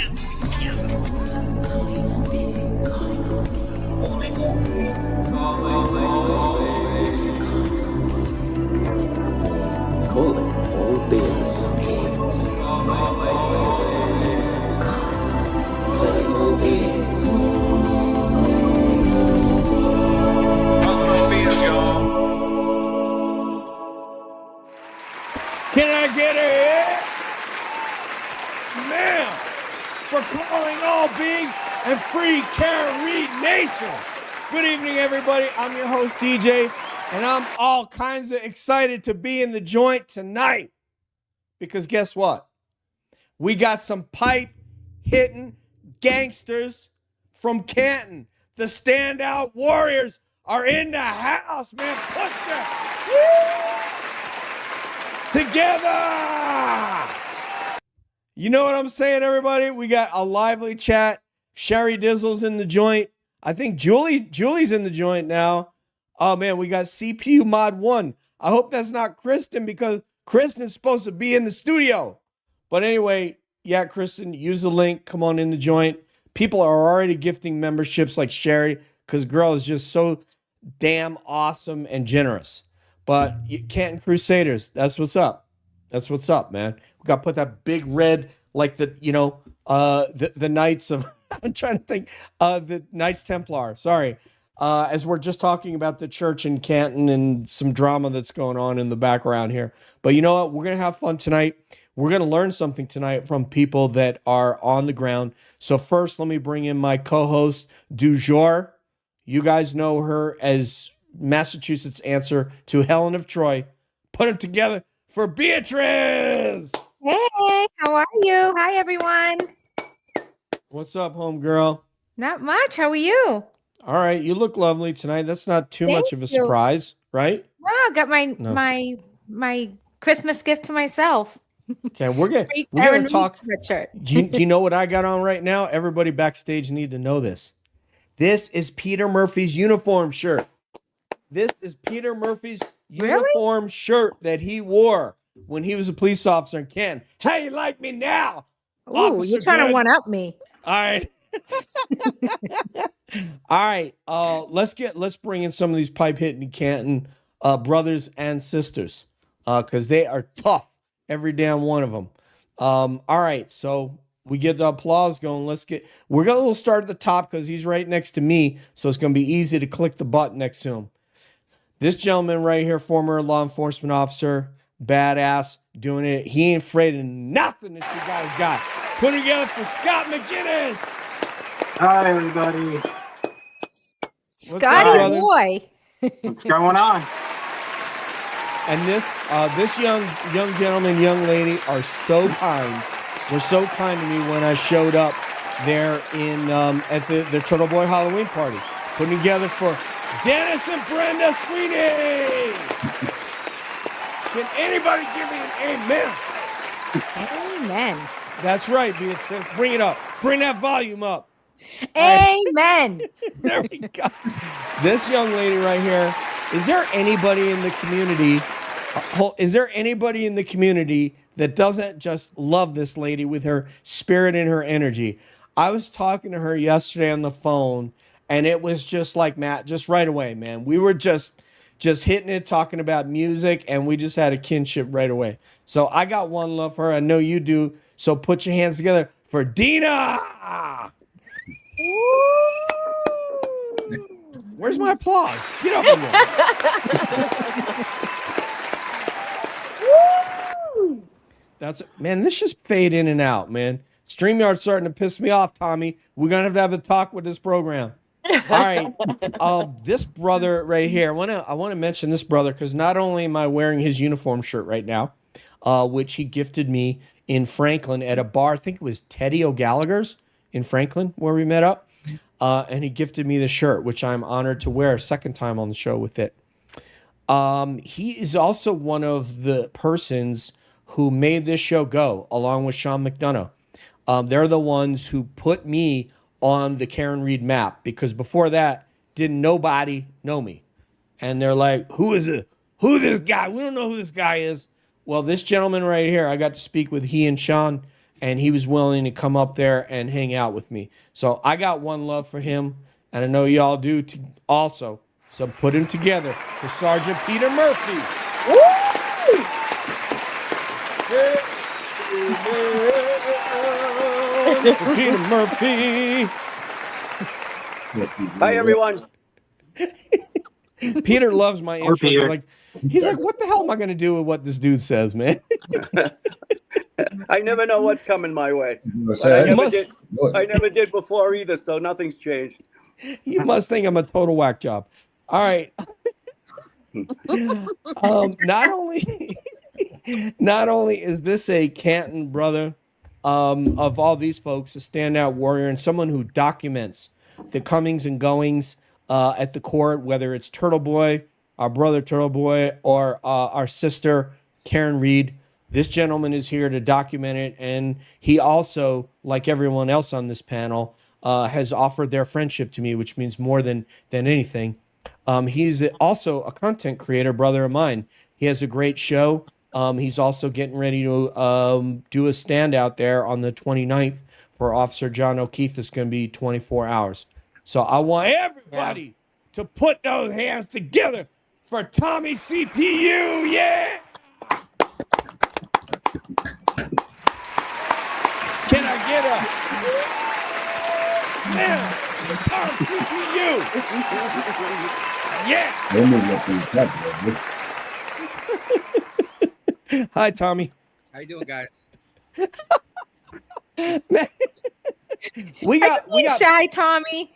Can I get a hit? Man, for calling all beings and free Karen Reed Nation. Good evening, everybody. I'm your host, DJ, and I'm all kinds of excited to be in the joint tonight. Because guess what? We got some pipe-hitting gangsters from Canton. The standout Warriors are in the house, man. Put your together. You know what I'm saying, everybody? We got a lively chat. Sherry Dizzle's in the joint. I think Julie's in the joint now. Oh, man, we got CPU Mod 1. I hope that's not Kristen because Kristen's supposed to be in the studio. But anyway, yeah, Kristen, use the link. Come on in the joint. People are already gifting memberships like Sherry because girl is just so damn awesome and generous. But Canton Crusaders, that's what's up. That's what's up, man. We got to put that big red, like the Knights of, I'm trying to think, the Knights Templar, sorry. As we're just talking about the church in Canton and some drama that's going on in the background here. But you know what? We're going to have fun tonight. We're going to learn something tonight from people that are on the ground. So first, let me bring in my co-host, du jour. You guys know her as Massachusetts answer to Helen of Troy. Put them together for Beatrice. Hey, how are you? Hi, everyone. What's up, homegirl? Not much. How are you? All right, you look lovely tonight. That's not too Thank much of a you. surprise, right? No, I got my Christmas gift to myself. Okay, we're gonna talk. Sweatshirt. do you know what I got on right now? Everybody backstage need to know this. This is Peter Murphy's uniform shirt. This is Peter Murphy's uniform shirt that he wore when he was a police officer in Canton. How you like me now? Ooh, Officer you're trying Good? to one-up me. All right. All right. Let's bring in some of these pipe hitting Canton brothers and sisters because they are tough, every damn one of them. All right. So we get the applause going. We'll start at the top because he's right next to me. So it's going to be easy to click the button next to him. This gentleman right here, former law enforcement officer, badass, doing it. He ain't afraid of nothing that you guys got. Put it together for Scott McGuinness. Hi, everybody. Scotty boy. What's going on? And this young gentleman, young lady are so kind. Were so kind to me when I showed up there in at the Turtle Boy Halloween party. Putting together for Dennis and Brenda Sweeney. Can anybody give me an amen? Amen. That's right, Beatrice. Bring it up. Bring that volume up. Amen. There we go. This young lady right here. Is there anybody in the community? Is there anybody in the community that doesn't just love this lady with her spirit and her energy? I was talking to her yesterday on the phone, and it was just like Matt, just right away, man. We were just hitting it, talking about music, and we just had a kinship right away. So I got one love for her. I know you do. So put your hands together for Dina. Where's my applause? Get up in there. That's man. This just fade in and out, man. StreamYard's starting to piss me off, Tommy. We're gonna have a talk with this program. All right. This brother right here. I want to mention this brother because not only am I wearing his uniform shirt right now, which he gifted me in Franklin at a bar. I think it was Teddy O'Gallagher's in Franklin where we met up. And he gifted me the shirt, which I'm honored to wear a second time on the show with it. He is also one of the persons who made this show go, along with Sean McDonough. They're the ones who put me on the Karen Reed map, because before that, didn't nobody know me. And they're like, who is it? Who this guy? We don't know who this guy is. Well, this gentleman right here, I got to speak with he and Sean, and he was willing to come up there and hang out with me. So I got one love for him, and I know y'all do also. So put him together for Sergeant Peter Murphy. Peter Murphy. Hi, everyone. Peter loves my intro. Peter. He's like, what the hell am I going to do with what this dude says, man? I never know what's coming my way. I never did before either, so nothing's changed. You must think I'm a total whack job. All right. Not only is this a Canton brother of all these folks, a standout warrior and someone who documents the comings and goings at the court, whether it's Turtle Boy, our brother Turtle Boy, or our sister Karen Reed. This gentleman is here to document it, and he also, like everyone else on this panel, has offered their friendship to me, which means more than anything. He's also a content creator, brother of mine. He has a great show. He's also getting ready to do a stand out there on the 29th for Officer John O'Keefe. That's going to be 24 hours. So I want everybody to put those hands together for Tommy CPU. Yeah! Can I get a man? Tommy CPU. Yeah. Hi, Tommy. How you doing, guys? Man, we got shy Tommy.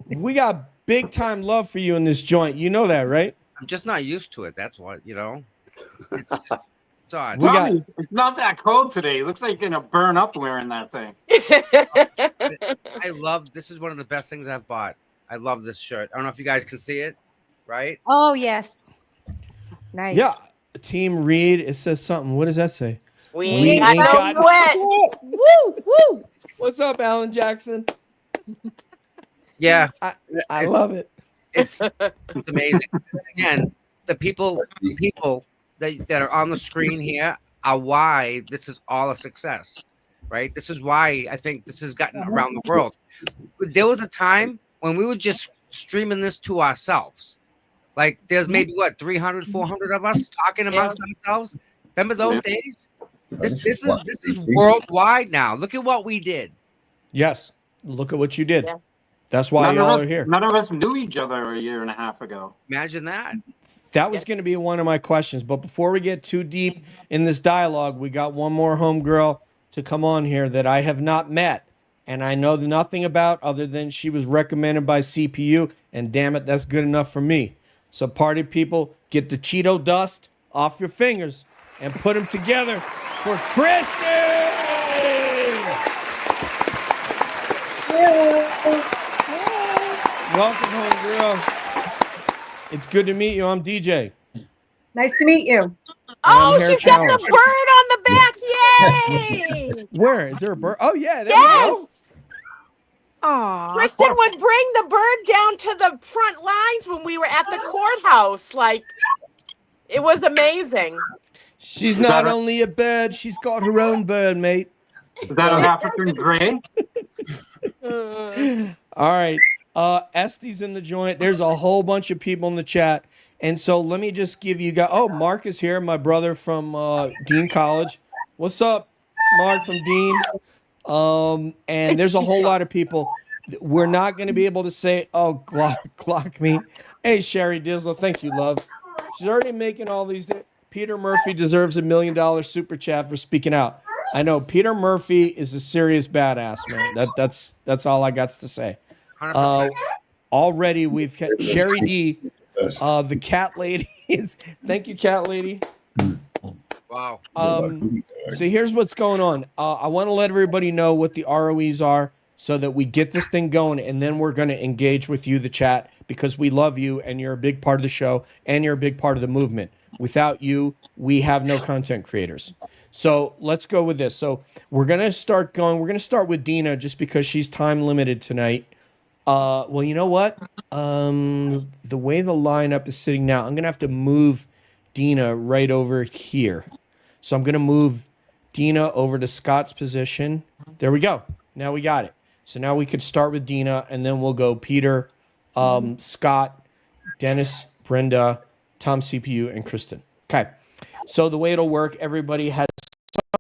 we got big time love for you in this joint. You know that, right? I'm just not used to it. That's what, It's odd. Tommy, it's not that cold today. It looks like you're gonna burn up wearing that thing. I love this. Is one of the best things I've bought. I love this shirt. I don't know if you guys can see it, right? Oh yes, nice. Yeah, Team Reed. It says something. What does that say? We ain't got no sweat. Woo woo. What's up, Alan Jackson? Yeah, I love it. It's amazing. Again, the people that are on the screen here are why this is all a success, right? This is why I think this has gotten around the world. There was a time when we were just streaming this to ourselves. Like there's maybe 300, 400 of us talking amongst ourselves. Remember those days? This is worldwide now. Look at what we did. Yes. Look at what you did. Yeah. That's why y'all are here. None of us knew each other a year and a half ago. Imagine that. That was going to be one of my questions. But before we get too deep in this dialogue, we got one more homegirl to come on here that I have not met. And I know nothing about other than she was recommended by CPU. And damn it, that's good enough for me. So party people, get the Cheeto dust off your fingers and put them together for Kristen! Welcome home, girl. It's good to meet you. I'm DJ. Nice to meet you. I'm Oh, Hair she's got the Challenge. bird on the back. Yay! Where? Is there a bird? Oh, yeah. There we go. Yes. Aw. Kristen would bring the bird down to the front lines when we were at the courthouse. Like, it was amazing. She's not only a bird, she's got her own bird, mate. Is that an African gray? All right. Este's in the joint. There's a whole bunch of people in the chat. And so let me just give you guys. Oh, Mark is here, my brother from Dean College. What's up, Mark from Dean? And there's a whole lot of people. We're not going to be able to say, oh, Glock me. Hey, Sherry Dizzle, thank you, love. She's already making all these. Peter Murphy deserves $1 million super chat for speaking out. I know Peter Murphy is a serious badass, man. That's all I got to say. 100%. Already we've got Sherry D, the cat lady. Thank you, cat lady. Wow. So here's what's going on. I want to let everybody know what the ROEs are so that we get this thing going, and then we're going to engage with you, the chat, because we love you and you're a big part of the show and you're a big part of the movement. Without you, we have no content creators. So let's go with this. So we're going to start going. We're going to start with Dina just because she's time limited tonight. Well, you know what? The way the lineup is sitting now, I'm going to have to move Dina right over here. So I'm going to move Dina over to Scott's position. There we go. Now we got it. So now we could start with Dina, and then we'll go Peter, Scott, Dennis, Brenda, Tom CPU, and Kristen. Okay. So the way it'll work, everybody has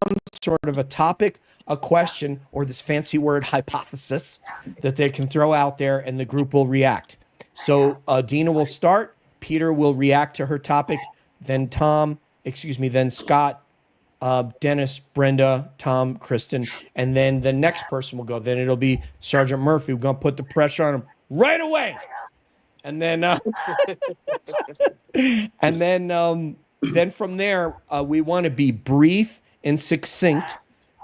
some sort of a topic, a question, or this fancy word hypothesis that they can throw out there, and the group will react. So Dina will start, Peter will react to her topic, then then Scott, Dennis, Brenda, Tom, Kristen, and then the next person will go. Then it'll be Sergeant Murphy. We're going to put the pressure on him right away. And then then from there, we want to be brief and succinct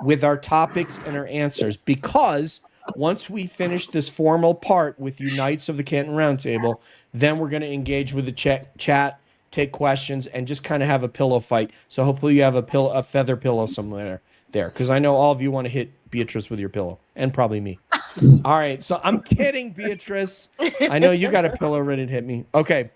with our topics and our answers, because once we finish this formal part with you Knights of the Canton Roundtable, then we're going to engage with the chat, take questions, and just kind of have a pillow fight. So hopefully you have a feather pillow somewhere there, because I know all of you want to hit Beatrice with your pillow, and probably me. All right, so I'm kidding, Beatrice. I know you got a pillow ready to hit me. Okay.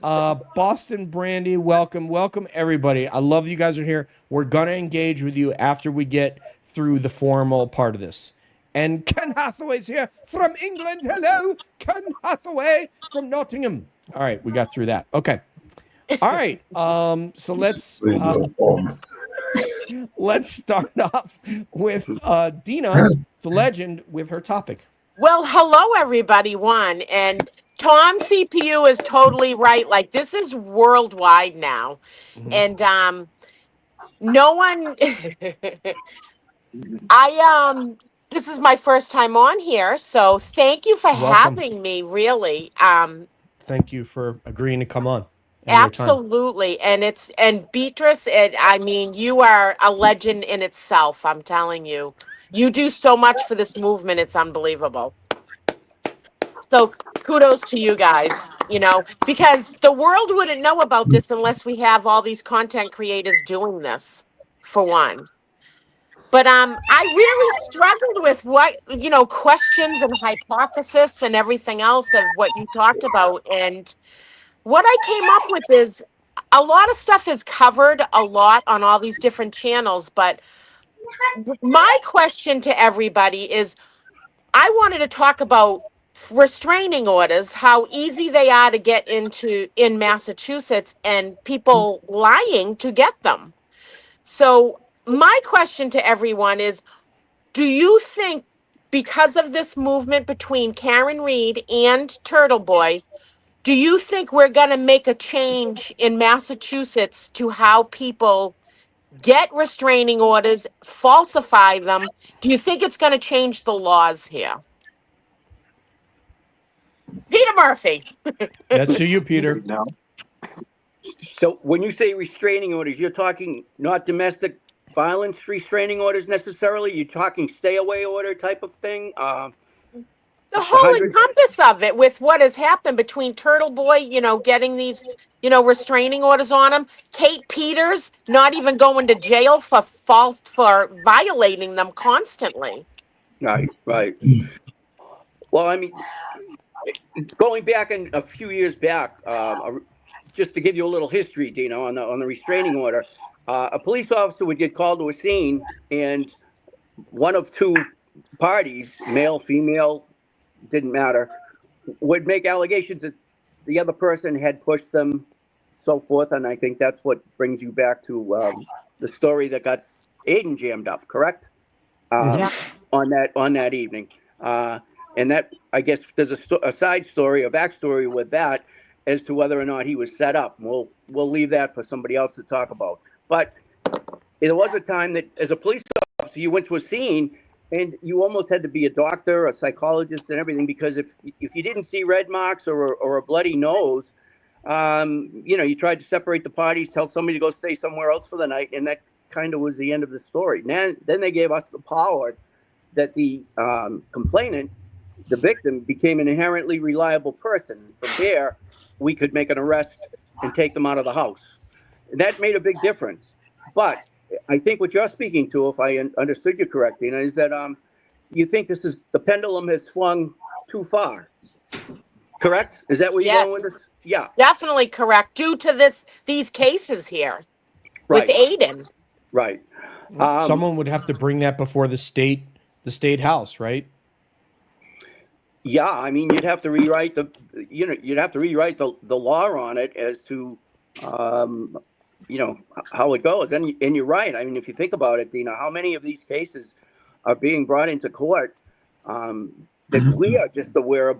Boston Brandy, welcome everybody. I love you guys are here. We're gonna engage with you after we get through the formal part of this. And Ken Hathaway's here from England. Hello, Ken Hathaway from Nottingham. All right, we got through that. Okay. All right. So let's start off with Dina, the legend, with her topic. Well, hello, everybody. And Tom CPU is totally right. Like, this is worldwide now. Mm-hmm. And no one this is my first time on here, so thank you for having me, really. Thank you for agreeing to come on. Absolutely. And Beatrice, I mean, you are a legend in itself, I'm telling you. You do so much for this movement, it's unbelievable. So kudos to you guys, because the world wouldn't know about this unless we have all these content creators doing this, for one. But I really struggled with what, questions and hypothesis and everything else of what you talked about. And what I came up with is a lot of stuff is covered a lot on all these different channels. But my question to everybody is, I wanted to talk about restraining orders, how easy they are to get in Massachusetts, and people lying to get them. So my question to everyone is, do you think because of this movement between Karen Reed and Turtle Boy, do you think we're going to make a change in Massachusetts to how people get restraining orders, falsify them? Do you think it's going to change the laws here? Peter Murphy. That's to you, Peter. No. So when you say restraining orders, you're talking not domestic violence restraining orders necessarily? You're talking stay away order type of thing? The whole encompass of it, with what has happened between Turtle Boy, getting these, restraining orders on him. Kate Peters not even going to jail for violating them constantly. Right. Well, I mean, going back a few years back, just to give you a little history, Dina, on the restraining order, a police officer would get called to a scene, and one of two parties, male, female, didn't matter, would make allegations that the other person had pushed them, so forth. And I think that's what brings you back to the story that got Aiden jammed up, correct? On that evening. And that, I guess, there's a side story, a backstory with that as to whether or not he was set up. We'll leave that for somebody else to talk about. But there was a time that, as a police officer, you went to a scene and you almost had to be a doctor, a psychologist, and everything, because if you didn't see red marks or a bloody nose, you tried to separate the parties, tell somebody to go stay somewhere else for the night, and that kind of was the end of the story. Then they gave us the power that the complainant, the victim, became an inherently reliable person. From there, we could make an arrest and take them out of the house. And that made a big difference. But I think what you're speaking to, if I understood you correctly, is that you think the pendulum has swung too far. Correct? Is that what you're going with this? Yeah. Definitely correct. Due to these cases here with Aiden. Right. Someone would have to bring that before the state house, right? Yeah, I mean, you'd have to rewrite the law on it as to, how it goes. And you're right. I mean, if you think about it, Dina, how many of these cases are being brought into court that we are just aware of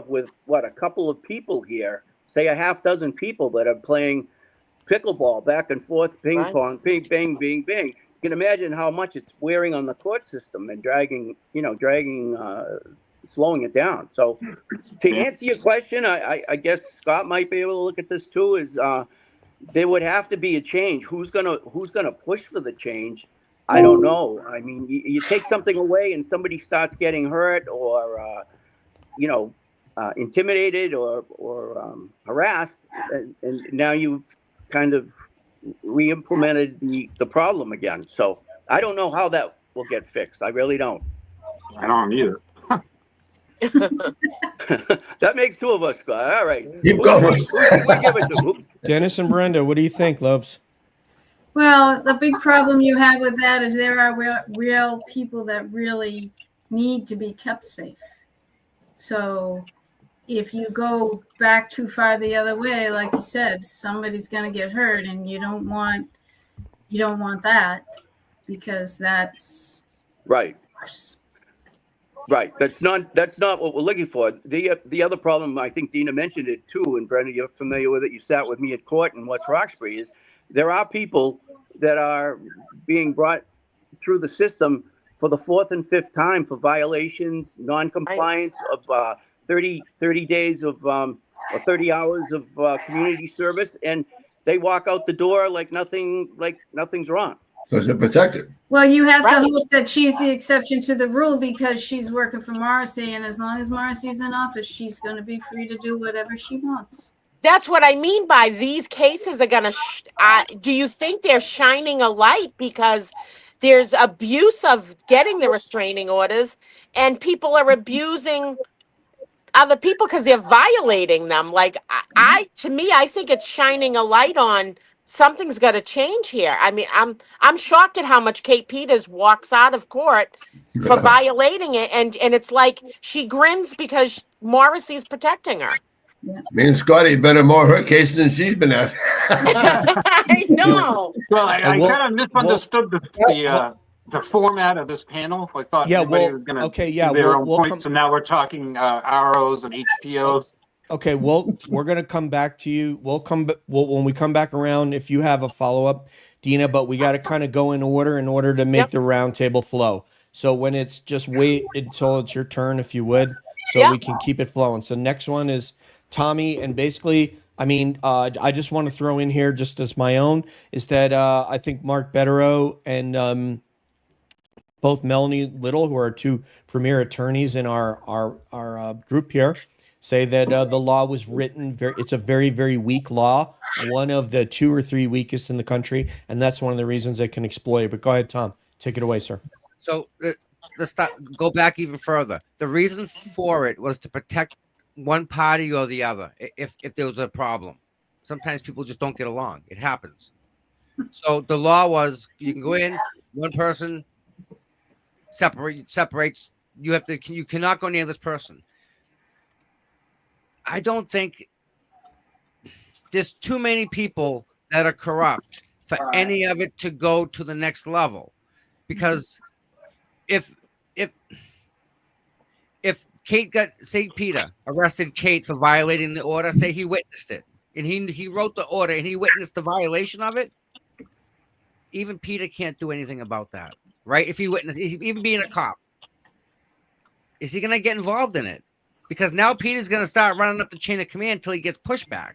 with a couple of people here, say a half dozen people that are playing pickleball back and forth, ping pong, bing, bang, bing, bang. You can imagine how much it's wearing on the court system and dragging, slowing it down. So to answer your question, I guess Scott might be able to look at this too, is there would have to be a change. Who's gonna push for the change? I don't know. I mean, you take something away and somebody starts getting hurt or intimidated or harassed, and now you've kind of re-implemented the problem again. So I don't know how that will get fixed. I really don't. I don't either. That makes two of us, Scott. All right. Keep going. We give it to Dennis and Brenda, what do you think, loves? Well, the big problem you have with that is there are real people that really need to be kept safe. So if you go back too far the other way, like you said, somebody's going to get hurt, and you don't want that, because that's right. Right. That's not what we're looking for. The other problem, I think Dina mentioned it too, and Brenda, you're familiar with it. You sat with me at court in West Roxbury. Is there are people that are being brought through the system for the fourth and fifth time for violations, non-compliance of 30 days of or 30 hours of community service, and they walk out the door like nothing's wrong. Because they're protected. Well, you have to hope that she's the exception to the rule, because she's working for Morrissey, and as long as Morrissey's in office, she's going to be free to do whatever she wants. That's what I mean by these cases are going to, do you think they're shining a light because there's abuse of getting the restraining orders, and people are abusing other people because they're violating them? Like, to me, I think it's shining a light on something's got to change here. I mean, I'm shocked at how much Kate Peters walks out of court for violating it, and it's like she grins because Morrissey's protecting her. Me and Scotty been in more of her cases than she's been at. I know. Well, I kind of misunderstood the format of this panel. I thought everybody was going to do their own points, and now we're talking ROs and HPOs. Okay, well, we're gonna come back to you. When we come back around, if you have a follow-up, Dina, but we got to kind of go in order to make the roundtable flow. So when it's just wait until it's your turn, if you would, so we can keep it flowing. So next one is Tommy, and basically, I mean, I just want to throw in here, just as my own, is that I think Mark Betterow and both Melanie Little, who are two premier attorneys in our group here, say that the law was written it's a very, very weak law, one of the 2 or 3 weakest in the country, and that's one of the reasons they can exploit it. But go ahead, Tom, take it away, sir. So let's go back even further. The reason for it was to protect one party or the other if there was a problem. Sometimes people just don't get along. It happens. So the law was you can go in, one person separates. You cannot go near this person. I don't think there's too many people that are corrupt for any of it to go to the next level. Because if St. Peter arrested Kate for violating the order, say he witnessed it, and he wrote the order and he witnessed the violation of it, even Peter can't do anything about that, right? If he witnessed, even being a cop, is he going to get involved in it? Because now Peter's going to start running up the chain of command until he gets pushback.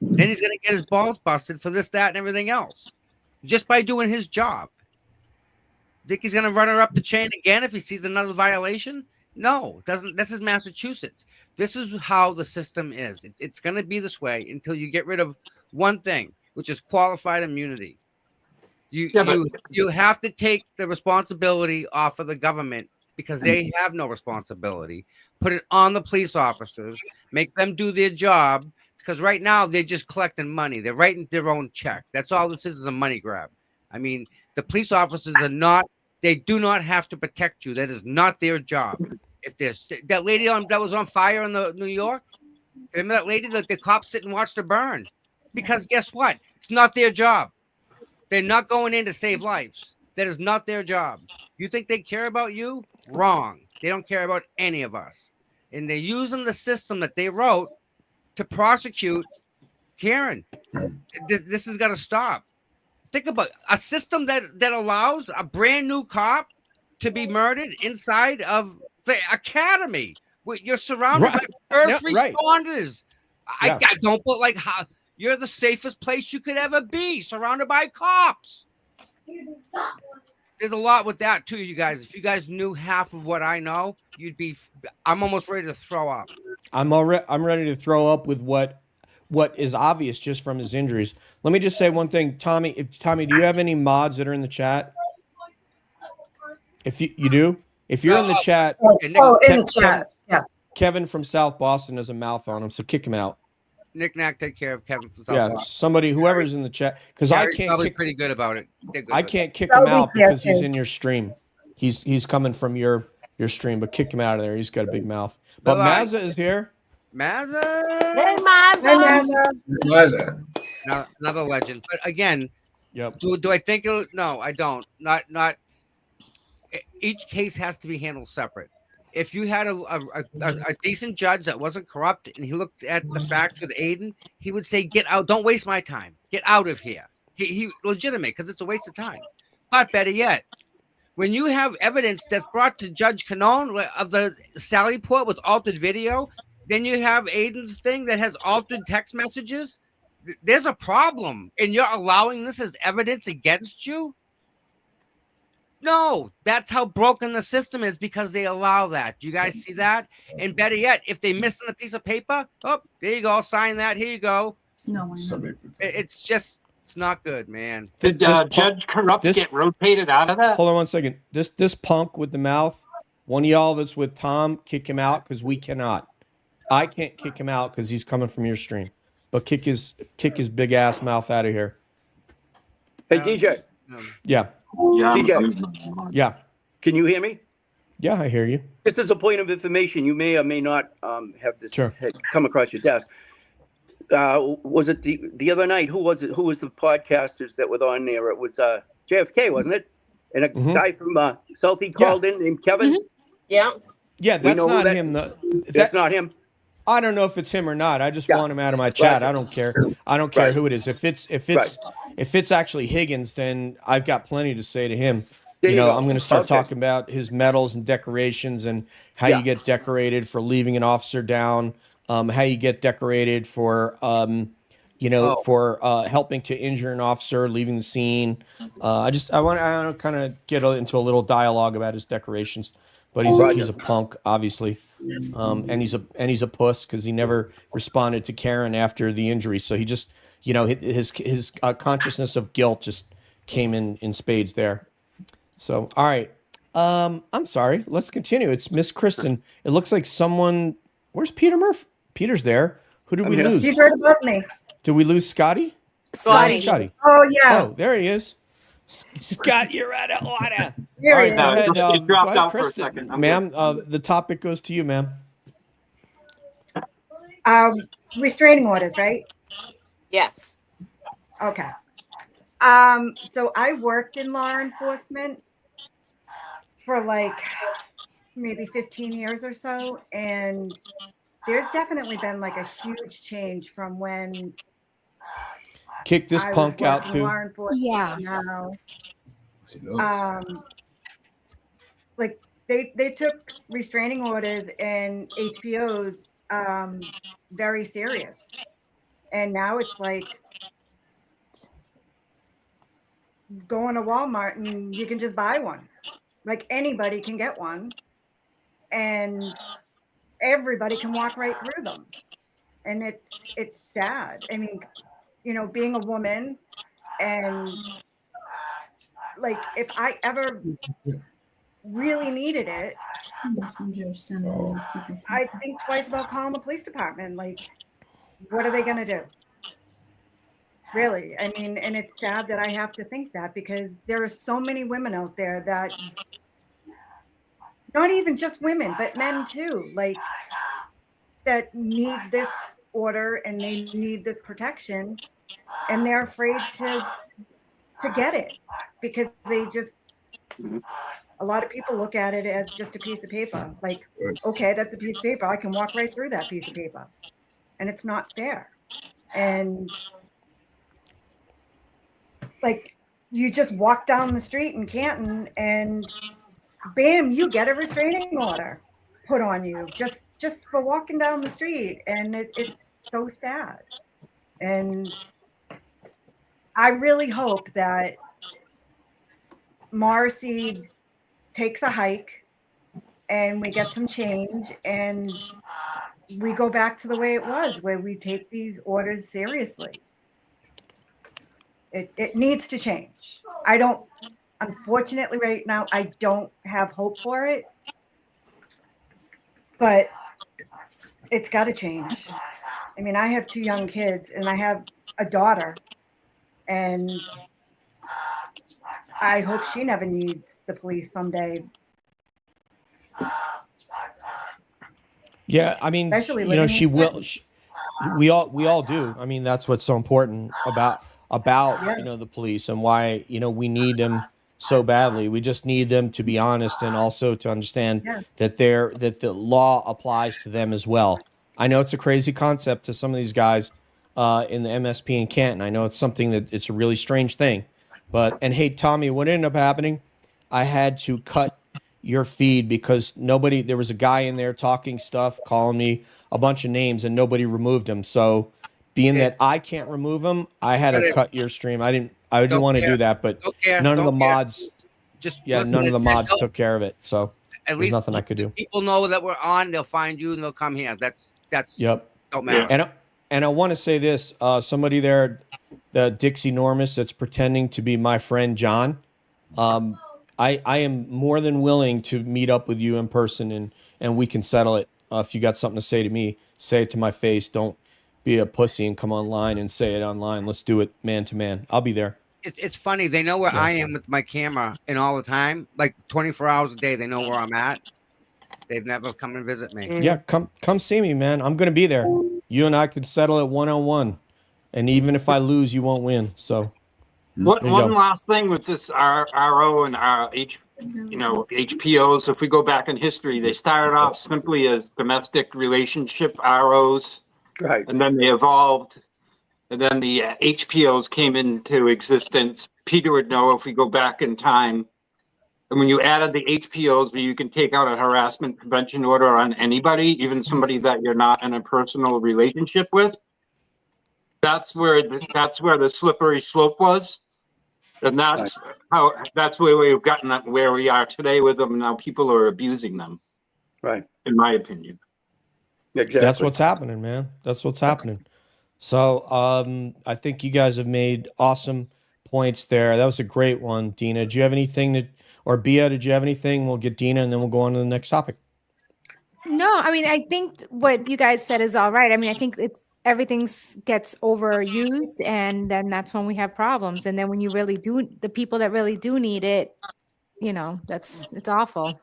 Then he's going to get his balls busted for this, that, and everything else, just by doing his job. Think he's going to run her up the chain again if he sees another violation? No, doesn't. This is Massachusetts. This is how the system is. It's going to be this way until you get rid of one thing, which is qualified immunity. You have to take the responsibility off of the government because they have no responsibility. Put it on the police officers, make them do their job, because right now they're just collecting money. They're writing their own check. That's all this is a money grab. I mean, The police officers they do not have to protect you. That is not their job. If there's that lady that was on fire in New York, remember that lady that the cops sit and watched her burn? Because guess what? It's not their job. They're not going in to save lives. That is not their job. You think they care about you? Wrong. They don't care about any of us. And they're using the system that they wrote to prosecute Karen. This has got to stop. Think about a system that allows a brand new cop to be murdered inside of the academy. You're surrounded by first responders. I don't put like how you're the safest place you could ever be, surrounded by cops. There's a lot with that too, you guys. If you guys knew half of what I know, I'm almost ready to throw up. I'm ready to throw up with what is obvious just from his injuries. Let me just say one thing, Tommy. Tommy, do you have any mods that are in the chat? If you do, if you're in the chat, in the chat, yeah. Kevin from South Boston has a mouth on him, so kick him out. Nick Knack, take care of Kevin from South Boston. Somebody, whoever's in the chat, because I can't. Probably pretty good about it. I can't kick him out because he's in your stream. He's coming from your stream, but kick him out of there. He's got a big mouth. But Mazza is here. Mazza. Hey, Mazza. Mazza. Another legend. But again, do I think it? No, I don't. Not. Each case has to be handled separate. If you had a decent judge that wasn't corrupt and he looked at the facts with Aiden, he would say, "Get out! Don't waste my time. Get out of here." He legitimate because it's a waste of time. But better yet, when you have evidence that's brought to Judge Canone of the Sally Port with altered video, then you have Aiden's thing that has altered text messages. There's a problem, and you're allowing this as evidence against you. No, that's how broken the system is because they allow that. Do you guys see that? And better yet, if they miss on a piece of paper, oh, there you go, sign that. Here you go. No, it's not good, man. Did Judge Corrupt get rotated out of that? Hold on one second. This punk with the mouth, one of y'all that's with Tom, kick him out because we cannot. I can't kick him out because he's coming from your stream. But kick his big ass mouth out of here. Hey, DJ. Yeah. DJ. Yeah. Can you hear me? Yeah, I hear you. Just as a point of information, you may or may not have this come across your desk. Was it the other night? Who was it? Who was the podcasters that were on there? It was JFK, wasn't it? And a guy from Southie called in named Kevin. Mm-hmm. Yeah. Yeah, that's not him. That's not him. I don't know if it's him or not. I just want him out of my chat. I don't care. I don't care who it is. If it's actually Higgins, then I've got plenty to say to him. I'm going to start talking about his medals and decorations and how you get decorated for leaving an officer down, how you get decorated for for helping to injure an officer, leaving the scene. I want to kind of get into a little dialogue about his decorations. But he's a punk, obviously, and he's a puss because he never responded to Karen after the injury. So he just, his consciousness of guilt just came in spades there. So all right, I'm sorry. Let's continue. It's Miss Kristen. It looks like someone. Where's Peter Murphy? Peter's there. Who did we lose? He's right above me. Did we lose Scotty? Scotty. Oh yeah. Oh, there he is. Scott, you're out of order. Here he is. Go ahead, it dropped out Kristen. for a second. Ma'am, the topic goes to you, ma'am. Restraining orders, right? Yes. Okay. So I worked in law enforcement for like maybe 15 years or so, and there's definitely been like a huge change from when Kick this punk out too. Yeah. Now, like they took restraining orders and HPOs very serious, and now it's like going to Walmart and you can just buy one. Like anybody can get one, and everybody can walk right through them, and it's sad. I mean, being a woman, and like if I ever really needed it, I think twice about calling the police department. Like, what are they gonna do? Really. I mean, and it's sad that I have to think that, because there are so many women out there that, not even just women, but men too, like, that need this order and they need this protection, and they're afraid to get it, because they just, a lot of people look at it as just a piece of paper. Like, okay, that's a piece of paper. I can walk right through that piece of paper. And it's not fair. And like, you just walk down the street in Canton and bam, you get a restraining order put on you just for walking down the street. And it's so sad. And I really hope that Morrissey takes a hike and we get some change and we go back to the way it was, where we take these orders seriously. It needs to change. Unfortunately right now, I don't have hope for it, but it's got to change. I mean, I have 2 young kids and I have a daughter, and I hope she never needs the police someday. Yeah, I mean, she will. We all do. I mean, that's what's so important about the police, and why we need them so badly. We just need them to be honest, and also to understand that the law applies to them as well. I know it's a crazy concept to some of these guys in the MSP in Canton. I know it's something that it's a really strange thing, and hey, Tommy, what ended up happening? I had to cut your feed because there was a guy in there talking stuff, calling me a bunch of names, and nobody removed him. So being that I can't remove him, I had to cut your stream. I didn't want to do that, but none of the mods took care of it. So at there's nothing I could do. People know that we're on, they'll find you and they'll come here. That's yep. Don't matter. And I want to say this, somebody there, the Dixie Normus that's pretending to be my friend John. I am more than willing to meet up with you in person and we can settle it. If you got something to say to me, say it to my face. Don't be a pussy and come online and say it online. Let's do it man to man. I'll be there. It's funny. They know where I am with my camera, and all the time, like 24 hours a day, they know where I'm at. They've never come and visit me. Yeah, come see me, man. I'm going to be there. You and I could settle it one-on-one. And even if I lose, you won't win. So one last thing with this RO and HPOs. If we go back in history, they started off simply as domestic relationship ROs, right? And then they evolved, and then the HPOs came into existence. Peter would know if we go back in time. And when you added the HPOs, where you can take out a harassment prevention order on anybody, even somebody that you're not in a personal relationship with, that's where the slippery slope was. And that's where we've gotten where we are today with them. Now people are abusing them. Right. In my opinion. Exactly. That's what's happening, man. That's what's happening. So I think you guys have made awesome points there. That was a great one, Dina. Do you have anything or Bia, did you have anything? We'll get Dina and then we'll go on to the next topic. No, I mean, I think what you guys said is all right. I mean, I think everything gets overused, and then that's when we have problems. And then when you really do, the people that really do need it, it's awful.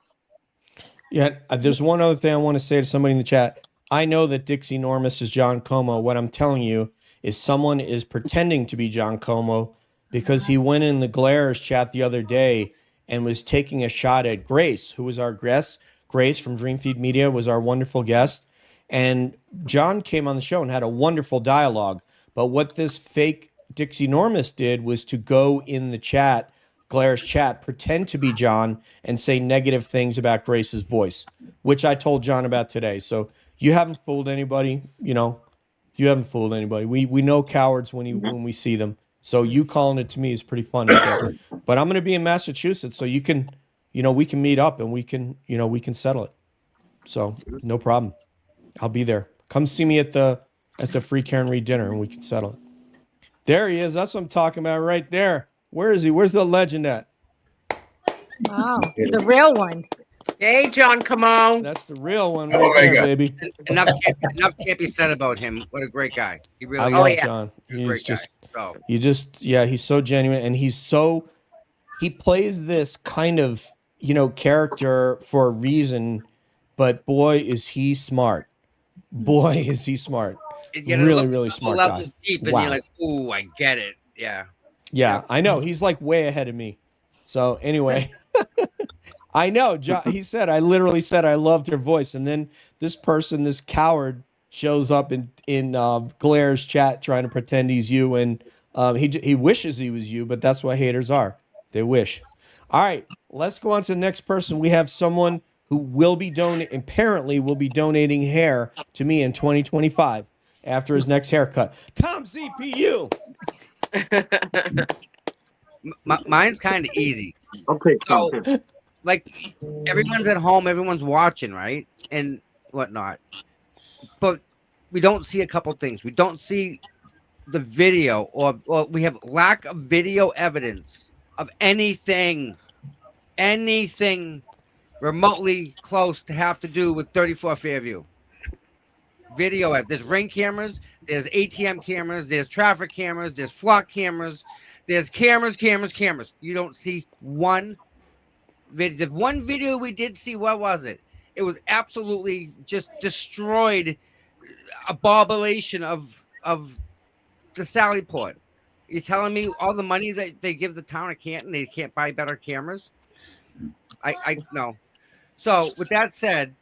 Yeah, there's one other thing I want to say to somebody in the chat. I know that Dixie Normus is John Como. What I'm telling you is someone is pretending to be John Como because he went in the Glares chat the other day and was taking a shot at Grace, who was our guest. Grace from Dreamfeed Media was our wonderful guest. And John came on the show and had a wonderful dialogue. But what this fake Dixie Normus did was to go in the chat, Glare's chat, pretend to be John and say negative things about Grace's voice, which I told John about today. So you haven't fooled anybody. You haven't fooled anybody. We know cowards when we see them. So you calling it to me is pretty funny. But I'm going to be in Massachusetts, so you can, we can meet up and we can settle it. So no problem. I'll be there. Come see me at the Free Karen Reed dinner and we can settle it. There he is. That's what I'm talking about right there. Where is he? Where's the legend at? Wow, the real one. Hey, John, come on. That's the real one right there, baby. Enough can't be said about him. What a great guy. He really I love John. He's just So he's so genuine, and he plays this kind of, character for a reason, but boy, is he smart. Boy, is he smart. it Really, looks really a couple smart levels guy. deep, and Wow. you're like, "Ooh, I get it." Yeah. Yeah, I know. He's like way ahead of me. So anyway, I know. He said, I literally said I loved her voice. And then this coward shows up in Glaire's chat trying to pretend he's you. And he wishes he was you, but that's what haters are. They wish. All right, let's go on to the next person. We have someone who apparently will be donating hair to me in 2025 after his next haircut. Tom CPU. Mine's kind of easy. I'll take So, some too. like, everyone's at home, everyone's watching, right, and whatnot. But we don't see a couple things. We don't see the video, or we have lack of video evidence of anything remotely close to have to do with 34 Fairview. Video, there's ring cameras, there's ATM cameras, there's traffic cameras, there's flock cameras, there's cameras. You don't see one video. The one video we did see, what was it? It was absolutely just destroyed, a bobulation of the Sally Port. You're telling me all the money that they give the town of Canton, they can't buy better cameras? I no. So with that said,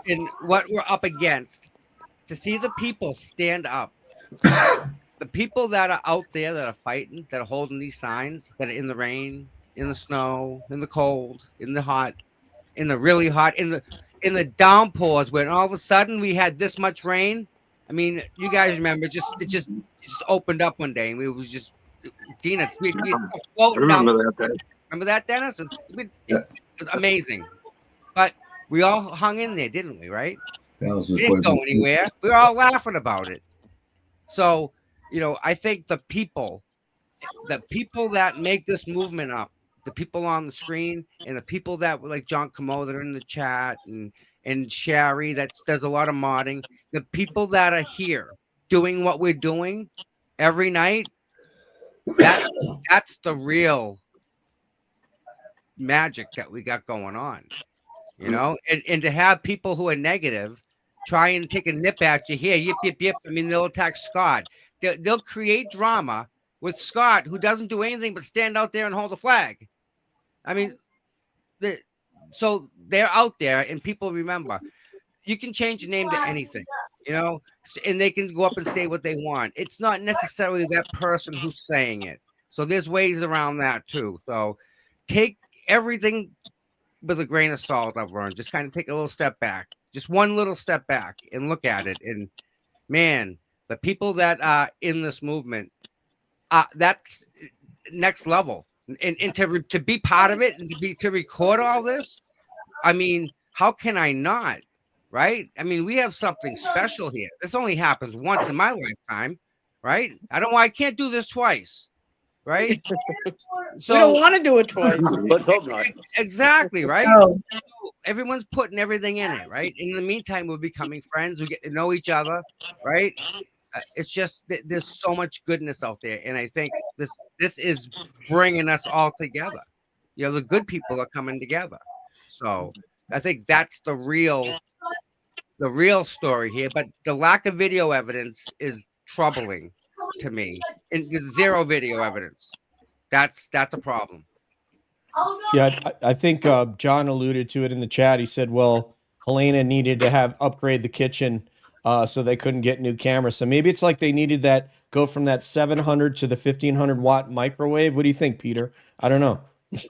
in what we're up against, to see the people stand up, the people that are out there that are fighting, that are holding these signs, that are in the rain, in the snow, in the cold, in the hot, in the really hot, in the downpours, when all of a sudden we had this much rain. I mean, you guys remember, it just opened up one day, and we was just Dina, we floating down. Remember that, Dennis? It was amazing. But we all hung in there, didn't we? Right? We didn't go anywhere. We were all laughing about it. So, I think the people that make this movement up, the people on the screen, and the people that were like John Camo that are in the chat, and Sherry that does a lot of modding, the people that are here doing what we're doing every night, that's the real magic that we got going on, and to have people who are negative try and take a nip at you here, yip, yip, yip. I mean, they'll attack Scott. They'll create drama with Scott, who doesn't do anything but stand out there and hold a flag. I mean, so they're out there, and people remember. You can change your name to anything, and they can go up and say what they want. It's not necessarily that person who's saying it. So there's ways around that too. So take everything with a grain of salt. I've learned, just kind of take a little step back, just one little step back, and look at it. And man, the people that are in this movement, that's next level. And to be part of it, and to record all this, I mean, how can I not? Right? I mean, we have something special here. This only happens once in my lifetime, right? I can't do this twice, right? So We don't want to do it twice. Let's hope not. Exactly, right? Oh. Everyone's putting everything in it, right? In the meantime, we're becoming friends. We get to know each other, right? It's just there's so much goodness out there, and I think this is bringing us all together. The good people are coming together. So I think that's the real story here. But the lack of video evidence is troubling to me, and there's zero video evidence. That's a problem. Yeah, I think John alluded to it in the chat. He said, well, Helena needed to upgrade the kitchen so they couldn't get new cameras. So maybe it's like they needed go from that 700 to the 1500 watt microwave. What do you think, Peter? I don't know. It was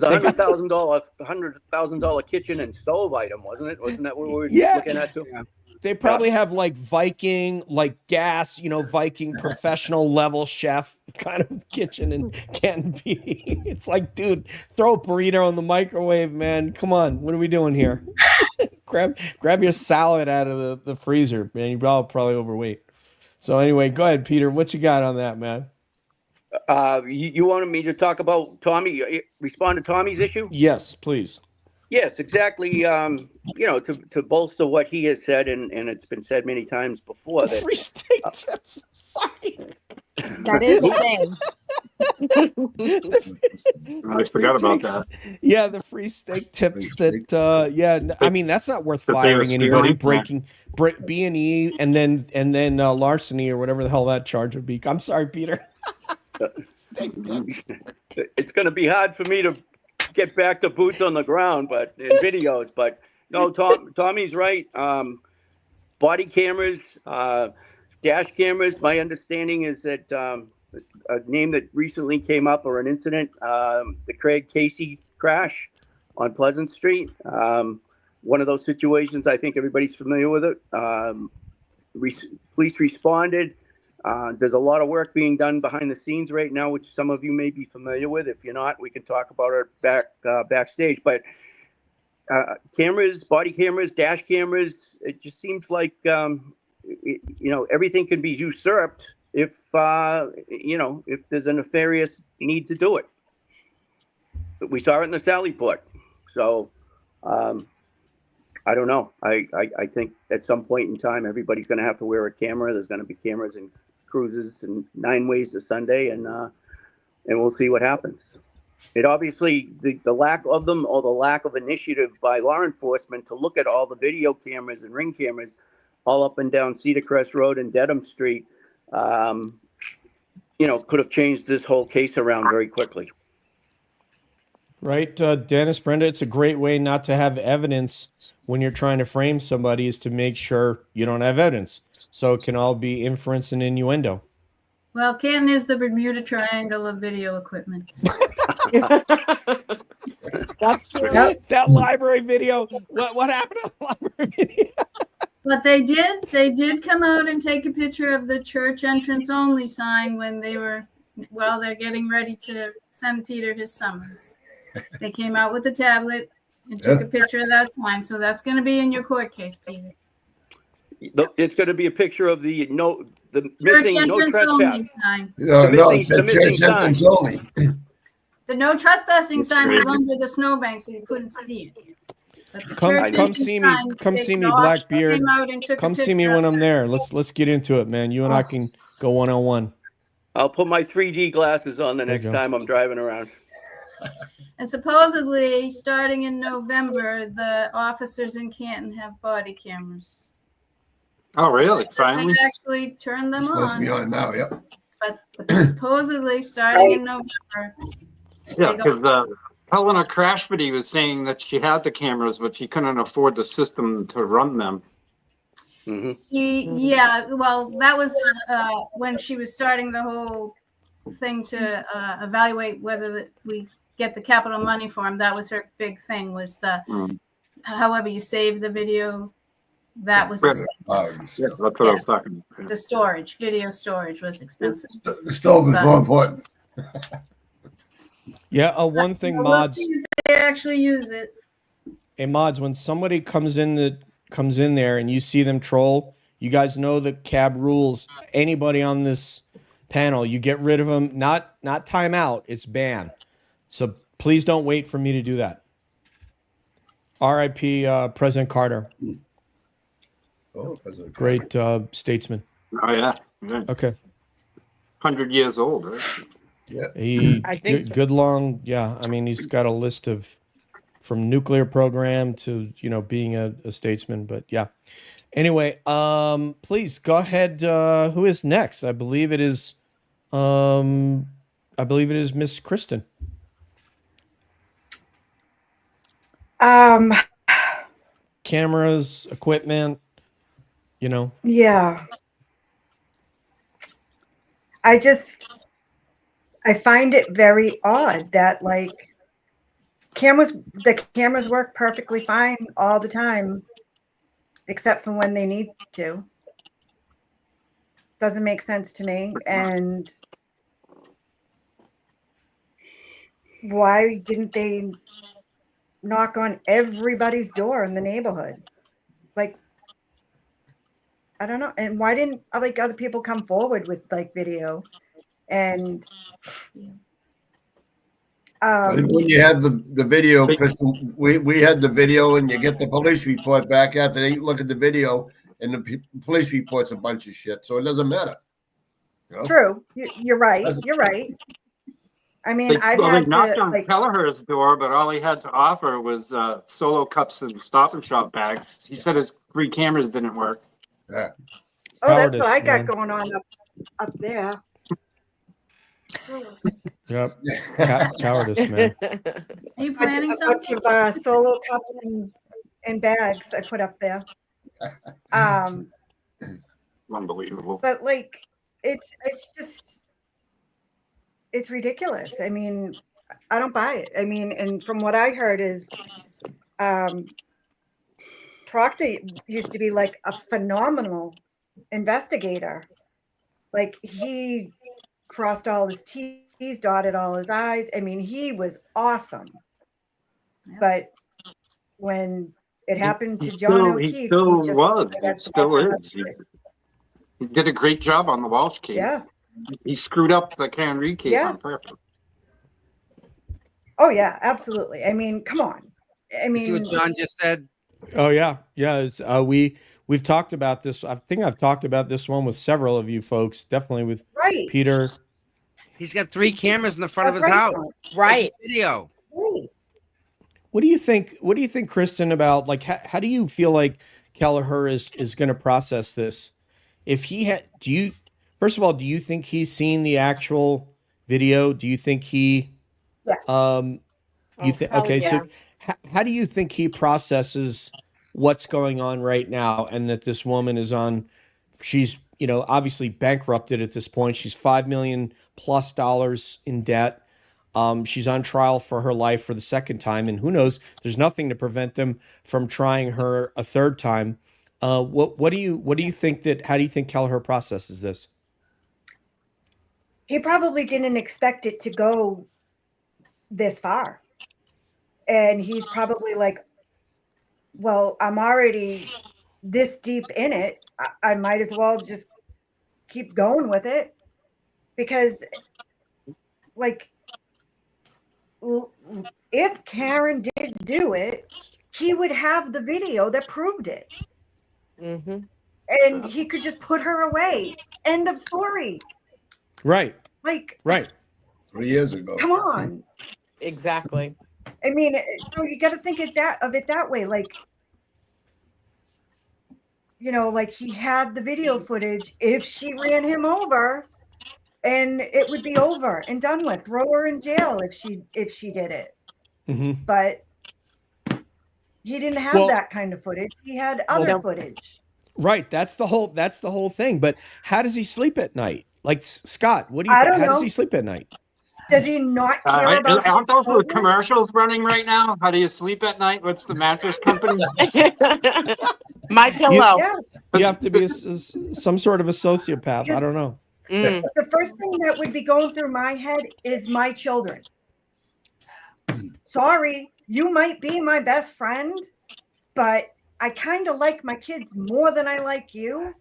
$100,000 kitchen and stove item, wasn't it? Wasn't that what we were looking at too? Yeah. They probably have like Viking, like gas, Viking professional level chef kind of kitchen and Canton PD. It's like, dude, throw a burrito in the microwave, man. Come on, what are we doing here? grab your salad out of the freezer, man. You're probably overweight. So anyway, go ahead, Peter. What you got on that, man? You wanted me to talk about Tommy, respond to Tommy's issue? Yes, please. Yes, exactly. To bolster what he has said, and it's been said many times before that Free steak tips. Sorry. That is a thing. I forgot about that. Yeah, the free steak tips that I mean that's not worth That they were firing anybody, stealing? B&E and then larceny or whatever the hell that charge would be. I'm sorry, Peter. Steak tips. it's going to be hard for me to get back to boots on the ground, but in videos. But no, Tommy's right. Body cameras, dash cameras. My understanding is that a name that recently came up or an incident, the Craig Casey crash on Pleasant Street. One of those situations. I think everybody's familiar with it. Police responded. There's a lot of work being done behind the scenes right now, which some of you may be familiar with. If you're not, we can talk about it backstage. But cameras, body cameras, dash cameras, it just seems like, everything can be usurped if there's a nefarious need to do it. We saw it in the Sally Port. So I don't know. I think at some point in time, everybody's going to have to wear a camera. There's going to be cameras in cruises and 9 ways to Sunday, and we'll see what happens. It obviously, the lack of them or the lack of initiative by law enforcement to look at all the video cameras and ring cameras all up and down Cedar Crest Road and Dedham Street, could have changed this whole case around very quickly. Right, Dennis, Brenda, it's a great way not to have evidence when you're trying to frame somebody is to make sure you don't have evidence. So it can all be inference and innuendo. Well, Canton is the Bermuda Triangle of video equipment. That's true. That library video, what happened to the library video? But they did come out and take a picture of the church entrance only sign when they're getting ready to send Peter his summons. They came out with a tablet and took a picture of that sign. So that's going to be in your court case, Peter. It's going to be a picture of the Church missing no entrance trespass. only sign. No, it said church entrance only. The no trespassing sign was under the snowbank, so you couldn't see it. But the church Come entrance see me, sign, come they see me, all Blackbeard. came out and took a Come see me picture when of I'm it. there. Let's get into it, man. You and I can go one-on-one. I'll put my 3D glasses on the There you next go. time I'm driving around. And supposedly, starting in November, the officers in Canton have body cameras. Oh, really? Finally? They actually turned them Supposed to be on, on now, yep. but supposedly, starting in November, Yeah, they go- because Helena Crashford was saying that she had the cameras, but she couldn't afford the system to run them. Mm-hmm. Yeah, well, that was when she was starting the whole thing to evaluate whether we get the capital money for them. That was her big thing, was however you save the video. That was expensive. Yeah, that's what I was talking about. The storage, video storage was expensive. The stove is more important. Yeah, one thing, We'll mods. see if they actually use it. Hey, mods, when somebody comes in there and you see them troll, you guys know the cab rules. Anybody on this panel, you get rid of them. Not time out. It's ban. So please don't wait for me to do that. R.I.P. President Carter. Oh, President Great statesman. Oh, yeah. Okay. 100 years old, right? He I think so. good long. Yeah, I mean he's got a list of from nuclear program to being a statesman. But yeah. Anyway, please go ahead. Who is next? I believe it is Miss Kristen. Cameras, equipment, Yeah. I find it very odd that the cameras work perfectly fine all the time, except for when they need to. Doesn't make sense to me. And why didn't they knock on everybody's door in the neighborhood? I don't know. And why didn't other people come forward with video? And When you have the video, Kristen, we had the video, and you get the police report back after they look at the video, and the police report's a bunch of shit, so it doesn't matter. You know? True. You're right. You're right. I mean, I've They had knocked to on like. Kelleher's door, but all he had to offer was solo cups and Stop and Shop bags. He said his 3 cameras didn't work. Yeah. Oh, that's what Cowardice, I got man. going on up there. Yep. Cowardice, man. Are you planning A bunch something? of solo cups and bags I put up there. Unbelievable. But like, it's just, it's ridiculous. I mean, I don't buy it. I mean, and from what I heard is, Proctor used to be like a phenomenal investigator. Like he crossed all his T's, dotted all his I's. I mean, he was awesome. But when it happened to John O'Keefe, He still just, was. I He guess, still is. He did a great job on the Walsh case. Yeah. He screwed up the Enrique case Yeah. on purpose. Oh yeah, absolutely. I mean, come on. I You see mean, what John just said? Oh yeah, yeah. It's, we've talked about this. I think I've talked about this one with several of you folks. Definitely with right. Peter. He's got 3 cameras in the front of That's his right, house. John. Right. Video. Right. What do you think? What do you think, Kristen? About like how do you feel like Kelleher is going to process this? If he had, first of all, do you think he's seen the actual video? Do you think he? Yes. You think hell okay? yeah. So how do you think he processes what's going on right now, and that this woman is on? She's obviously bankrupted at this point. She's $5 million plus in debt. She's on trial for her life for the second time, and who knows? There's nothing to prevent them from trying her a third time. What do you think that? How do you think Kelleher processes this? He probably didn't expect it to go this far. And he's probably like, well, I'm already this deep in it. I might as well just keep going with it. Because, like, if Karen did do it, he would have the video that proved it. Mm-hmm. And he could just put her away. End of story. Right. Like, Right. 3 years ago. come on. Exactly. I mean, so you got to think of it that way. Like, like he had the video footage. If she ran him over, and it would be over and done with. Throw her in jail if she did it. Mm-hmm. But he didn't have that kind of footage. He had other footage. Right. That's the whole thing. But how does he sleep at night? Like Scott, what do you I think? don't How does know. he sleep at night? Does he not care about Aren't those the children? commercials running right now? How do you sleep at night? What's the mattress company? My pillow. Yeah. You have to be some sort of a sociopath. I don't know. Mm. The first thing that would be going through my head is my children. Sorry, you might be my best friend, but I kind of like my kids more than I like you.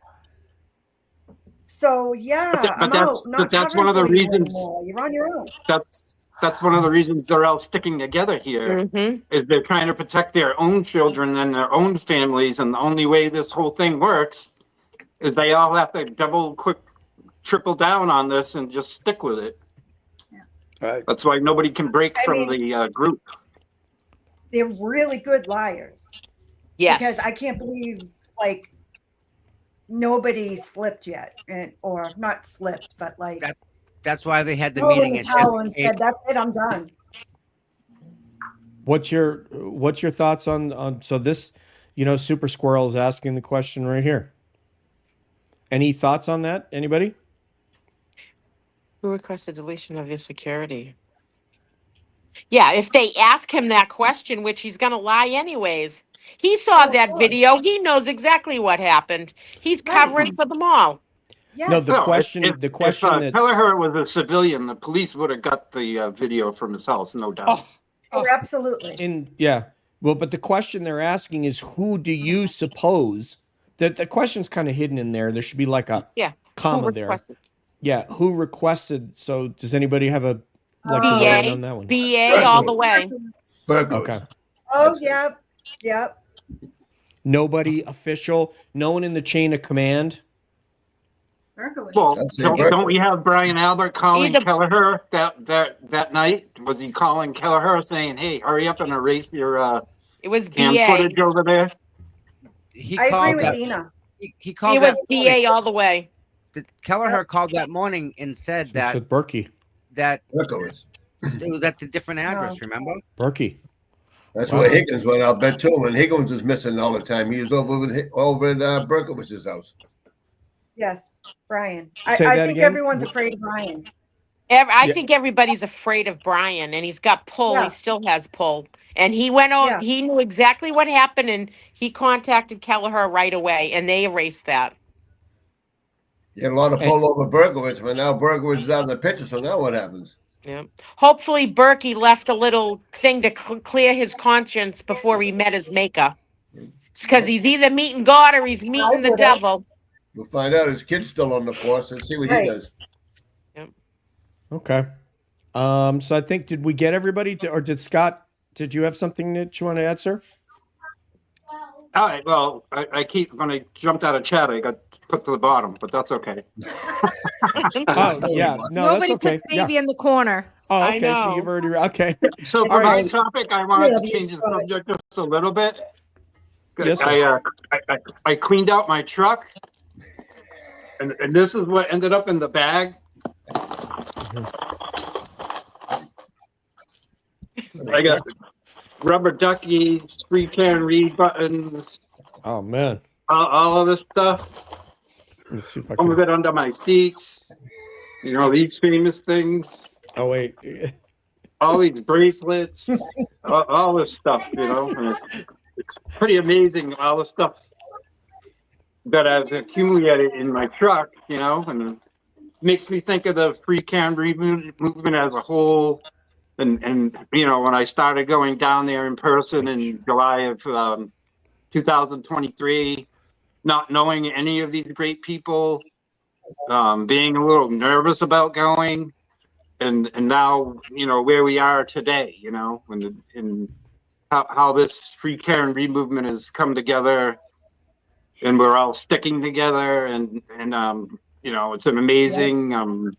So yeah, that's one of the reasons. You're on your own. That's one of the reasons they're all sticking together here. Mm-hmm. Is they're trying to protect their own children and their own families, and the only way this whole thing works is they all have to triple down on this and just stick with it. Yeah. Right. That's why nobody can break from the group. They're really good liars. Yes. Because I can't believe like nobody slipped yet, or not slipped, but like That's why they had the threw in meeting the at towel and 10. said, "That's it, I'm done." What's your thoughts on so this? Super Squirrel is asking the question right here. Any thoughts on that? Anybody? Who requested deletion of your security? Yeah, if they ask him that question, which he's going to lie anyways. He saw that video. He knows exactly what happened. He's covering for them all. Yes. No, the question If that's Kelleher was a civilian, the police would have got the video from his house, no doubt. Oh, absolutely. Well, but the question they're asking is, who do you suppose that the question's kind of hidden in there? There should be like a comma there. Yeah, who requested? So does anybody have Like to weigh in on that one. BA all the way. Okay. Oh, yep, yep. Nobody official. No one in the chain of command. Berkowitz. Well, I'd say don't we have Brian Albert calling Either- Kelleher that night? Was he calling Kelleher saying, "Hey, hurry up and erase your It was cam BA. footage over there"? He I agree called with that. Dina. He called It was that morning. BA all the way. Kelleher called that morning and said So it's with Berkey. that Berkowitz. it was at the different address. Remember? Berkey. That's Wow. where Higgins went. I'll bet too. And Higgins is missing all the time. He was over at Berkowitz's house. Yes, Brian. Say I that think again? everyone's afraid of Brian. I Yeah. think everybody's afraid of Brian, and he's got pull. Yeah. He still has pull, and he went on. Yeah. He knew exactly what happened, and he contacted Kelleher right away, and they erased that. He had a lot of pull over Berkowitz, but now Berkowitz is out of the picture. So now what happens? Yeah. Hopefully, Berkey left a little thing to clear his conscience before he met his maker. It's because he's either meeting God or he's meeting the would've. devil. We'll find out. His kid's still on the force and see what Right. he does. Okay. So I think, did we get everybody or did Scott, did you have something that you want to add, sir? All right. Well, I keep when I jumped out of chat, I got put to the bottom, but that's okay. Oh, yeah. No, Nobody that's okay. puts baby in the corner. Oh, I okay. So know. you've already, okay. So for All my right. topic, I wanted Yeah, to change the but- subject just a little bit. Yes, sir. I cleaned out my truck, and this is what ended up in the bag. I got rubber duckies, 3 can read buttons, Oh, man. all of this stuff. Let's see if I Some of can. it under my seats. You know, these famous things. Oh, wait. All these bracelets, all this stuff, you know. And it's pretty amazing, all the stuff that I've accumulated in my truck, you know, and it makes me think of the free Canberra movement as a whole. And you know, when I started going down there in person in July of 2023, not knowing any of these great people, being a little nervous about going, and now, you know, where we are today, you know, and how this free care and movement has come together, and we're all sticking together, and you know, it's an amazing. I'm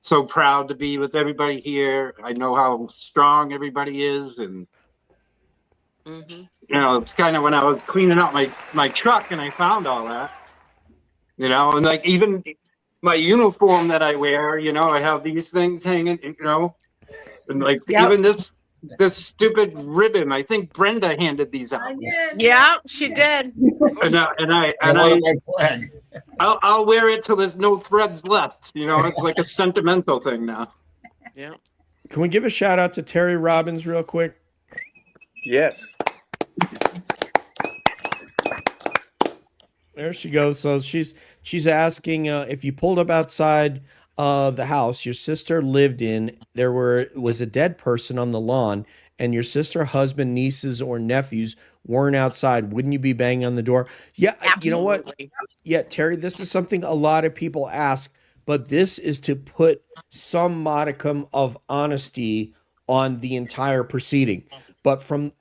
so proud to be with everybody here. I know how strong everybody is, and Mhm. you know, it's kind of when I was cleaning out my truck and I found all that, you know, and like even my uniform that I wear, you know, I have these things hanging, you know, and like Yep. even this stupid ribbon. I think Brenda handed these out, I did. Yeah, she did. and My flag. I'll wear it till there's no threads left. You know, it's like a sentimental thing now. Yeah. Can we give a shout out to Terry Robbins real quick? Yes. There she goes. So she's asking if you pulled up outside the house your sister lived in, was a dead person on the lawn, and your sister, husband, nieces, or nephews weren't outside, wouldn't you be banging on the door? Yeah, you know what? Absolutely. Yeah, Terry, this is something a lot of people ask, but this is to put some modicum of honesty on the entire proceeding. But from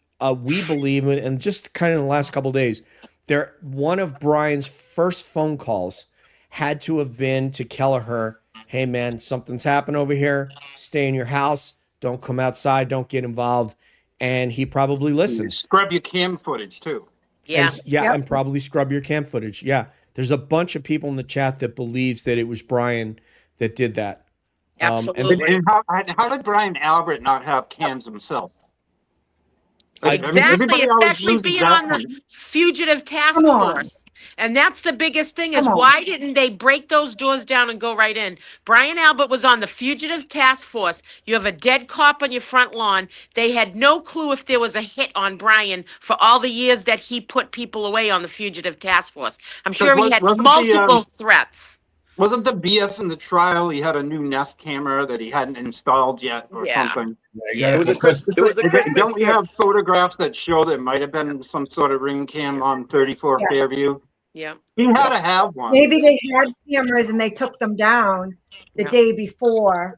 we believe, and just kind of in the last couple of days, one of Brian's first phone calls had to have been to Kelleher. Hey man, something's happened over here. Stay in your house. Don't come outside. Don't get involved. And he probably listened. Scrub your cam footage too. Yeah. And, yeah, Yep. and probably scrub your cam footage. Yeah, there's a bunch of people in the chat that believes that it was Brian that did that. Absolutely. And how did Brian Albert not have cams himself? Exactly, everybody always especially loses being that on one. the fugitive task Come on. force. And that's the biggest thing is Come on. why didn't they break those doors down and go right in? Brian Albert was on the fugitive task force. You have a dead cop on your front lawn. They had no clue if there was a hit on Brian for all the years that he put people away on the fugitive task force. I'm sure he had wasn't the, multiple threats. Wasn't the BS in the trial? He had a new Nest camera that he hadn't installed yet, or Yeah. something. Yeah, It was a Christmas. It was a Christmas Don't we gift. have photographs that show there might have been some sort of ring cam on 34 Yeah. Fairview? Yeah. He had to have one. Maybe they had cameras and they took them down the Yeah. day before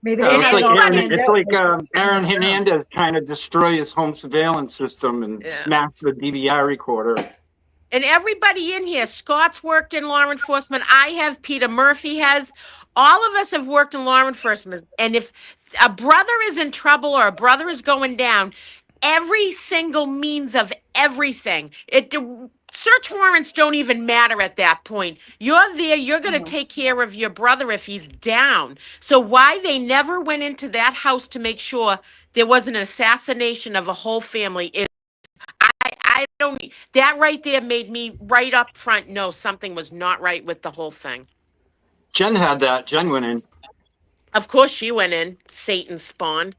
Maybe Yeah, they it's have like it all Aaron, planned it's out. like Aaron Hernandez trying to destroy his home surveillance system and Yeah. smash the DVR recorder. And everybody in here, Scott's worked in law enforcement. I have, Peter Murphy has. All of us have worked in law enforcement. And if a brother is in trouble or a brother is going down, every single means of everything. Search warrants don't even matter at that point. You're there, you're going to take care of your brother if he's down. So why they never went into that house to make sure there wasn't an assassination of a whole family is I don't, that right there made me right up front know something was not right with the whole thing. Jen had that. Jen went in. Of course she went in, Satan spawn.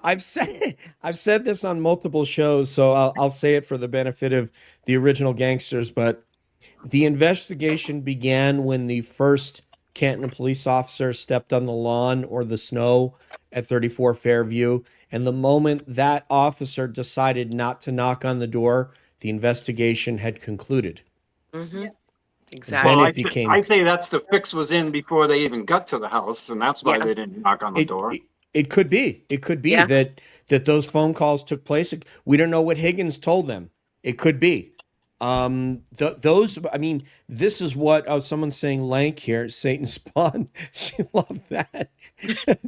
I've said this on multiple shows, so I'll say it for the benefit of the original gangsters. But the investigation began when the first Canton police officer stepped on the lawn or the snow at 34 Fairview, and the moment that officer decided not to knock on the door, the investigation had concluded. Mm-hmm. Then Exactly. it became. I say that's the fix was in before they even got to the house, and that's why Yeah. they didn't knock on the door. It could be. It could be Yeah. that those phone calls took place. We don't know what Higgins told them. It could be. Those. I mean, this is what someone's saying. Lank here, Satan spawn. She loved that.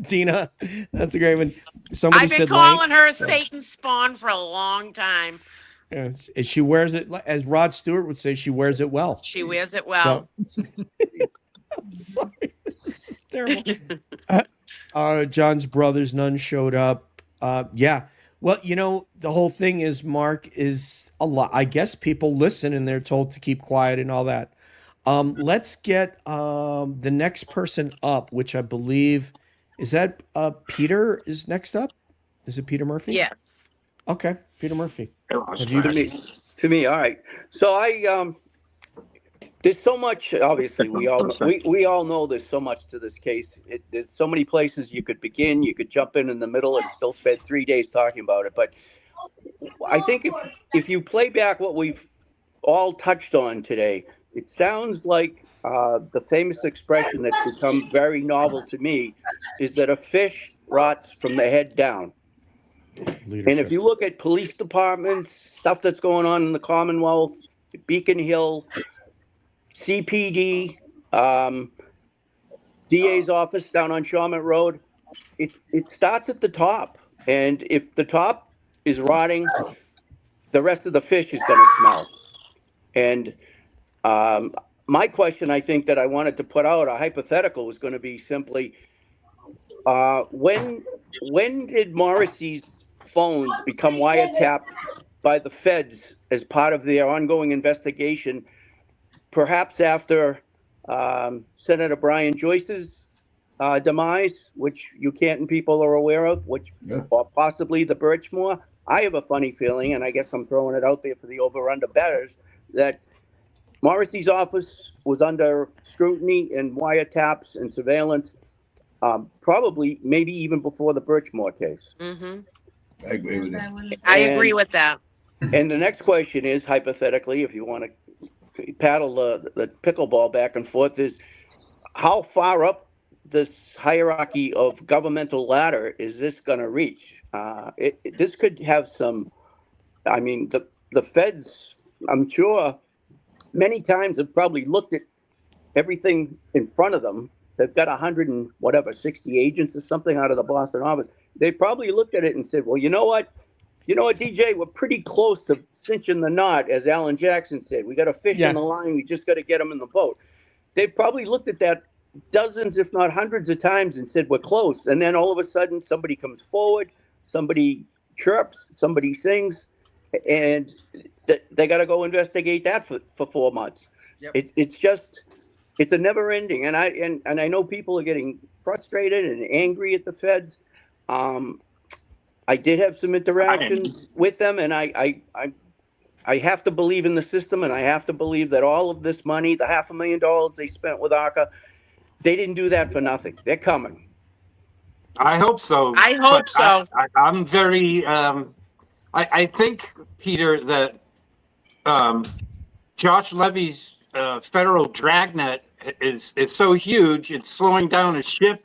Dina, that's a great one. Somebody I've been said calling Lank. her Satan spawn for a long time. Yeah, she wears it, as Rod Stewart would say, she wears it well. She wears it well. So, I'm sorry. This is terrible. John's brothers, none showed up. Yeah. Well, the whole thing is, Mark, is a lot. I guess people listen and they're told to keep quiet and all that. Let's get the next person up, which I believe is that Peter is next up. Is it Peter Murphy? Yes. Okay, Peter Murphy. To me, all right. So there's so much. Obviously, we all know there's so much to this case. There's so many places you could begin. You could jump in the middle and still spend 3 days talking about it. But I think if you play back what we've all touched on today, it sounds like the famous expression that's become very novel to me is that a fish rots from the head down. Leadership. And if you look at police departments, stuff that's going on in the Commonwealth, Beacon Hill, CPD, DA's office down on Shawmut Road, it starts at the top. And if the top is rotting, the rest of the fish is going to smell. And my question, I think, that I wanted to put out, a hypothetical, was going to be simply, when did Morrissey's phones become wiretapped by the feds as part of their ongoing investigation, perhaps after Senator Brian Joyce's demise, which you Canton people are aware of, or possibly the Birchmore? I have a funny feeling, and I guess I'm throwing it out there for the over-under bettors, that Morrissey's office was under scrutiny and wiretaps and surveillance, probably maybe even before the Birchmore case. Mm-hmm. I agree with that. I agree with that. And the next question is, hypothetically, if you want to paddle the pickleball back and forth, is how far up this hierarchy of governmental ladder is this going to reach? This could have some, I mean, the feds, I'm sure, many times have probably looked at everything in front of them. They've got 60 agents or something out of the Boston office. They probably looked at it and said, well, you know what, DJ, we're pretty close to cinching the knot, as Alan Jackson said. We got a fish on the line. We just got to get them in the boat. They probably looked at that dozens, if not hundreds of times and said, we're close. And then all of a sudden somebody comes forward, somebody chirps, somebody sings, and they got to go investigate that for 4 months. Yep. It's a never ending. And I know people are getting frustrated and angry at the feds. I did have some interactions with them, and I have to believe in the system, and I have to believe that all of this money, the $500,000 they spent with ARCA, they didn't do that for nothing. They're coming. I hope so. I hope so. I'm very. I think, Peter, that Josh Levy's federal dragnet is so huge, it's slowing down his ship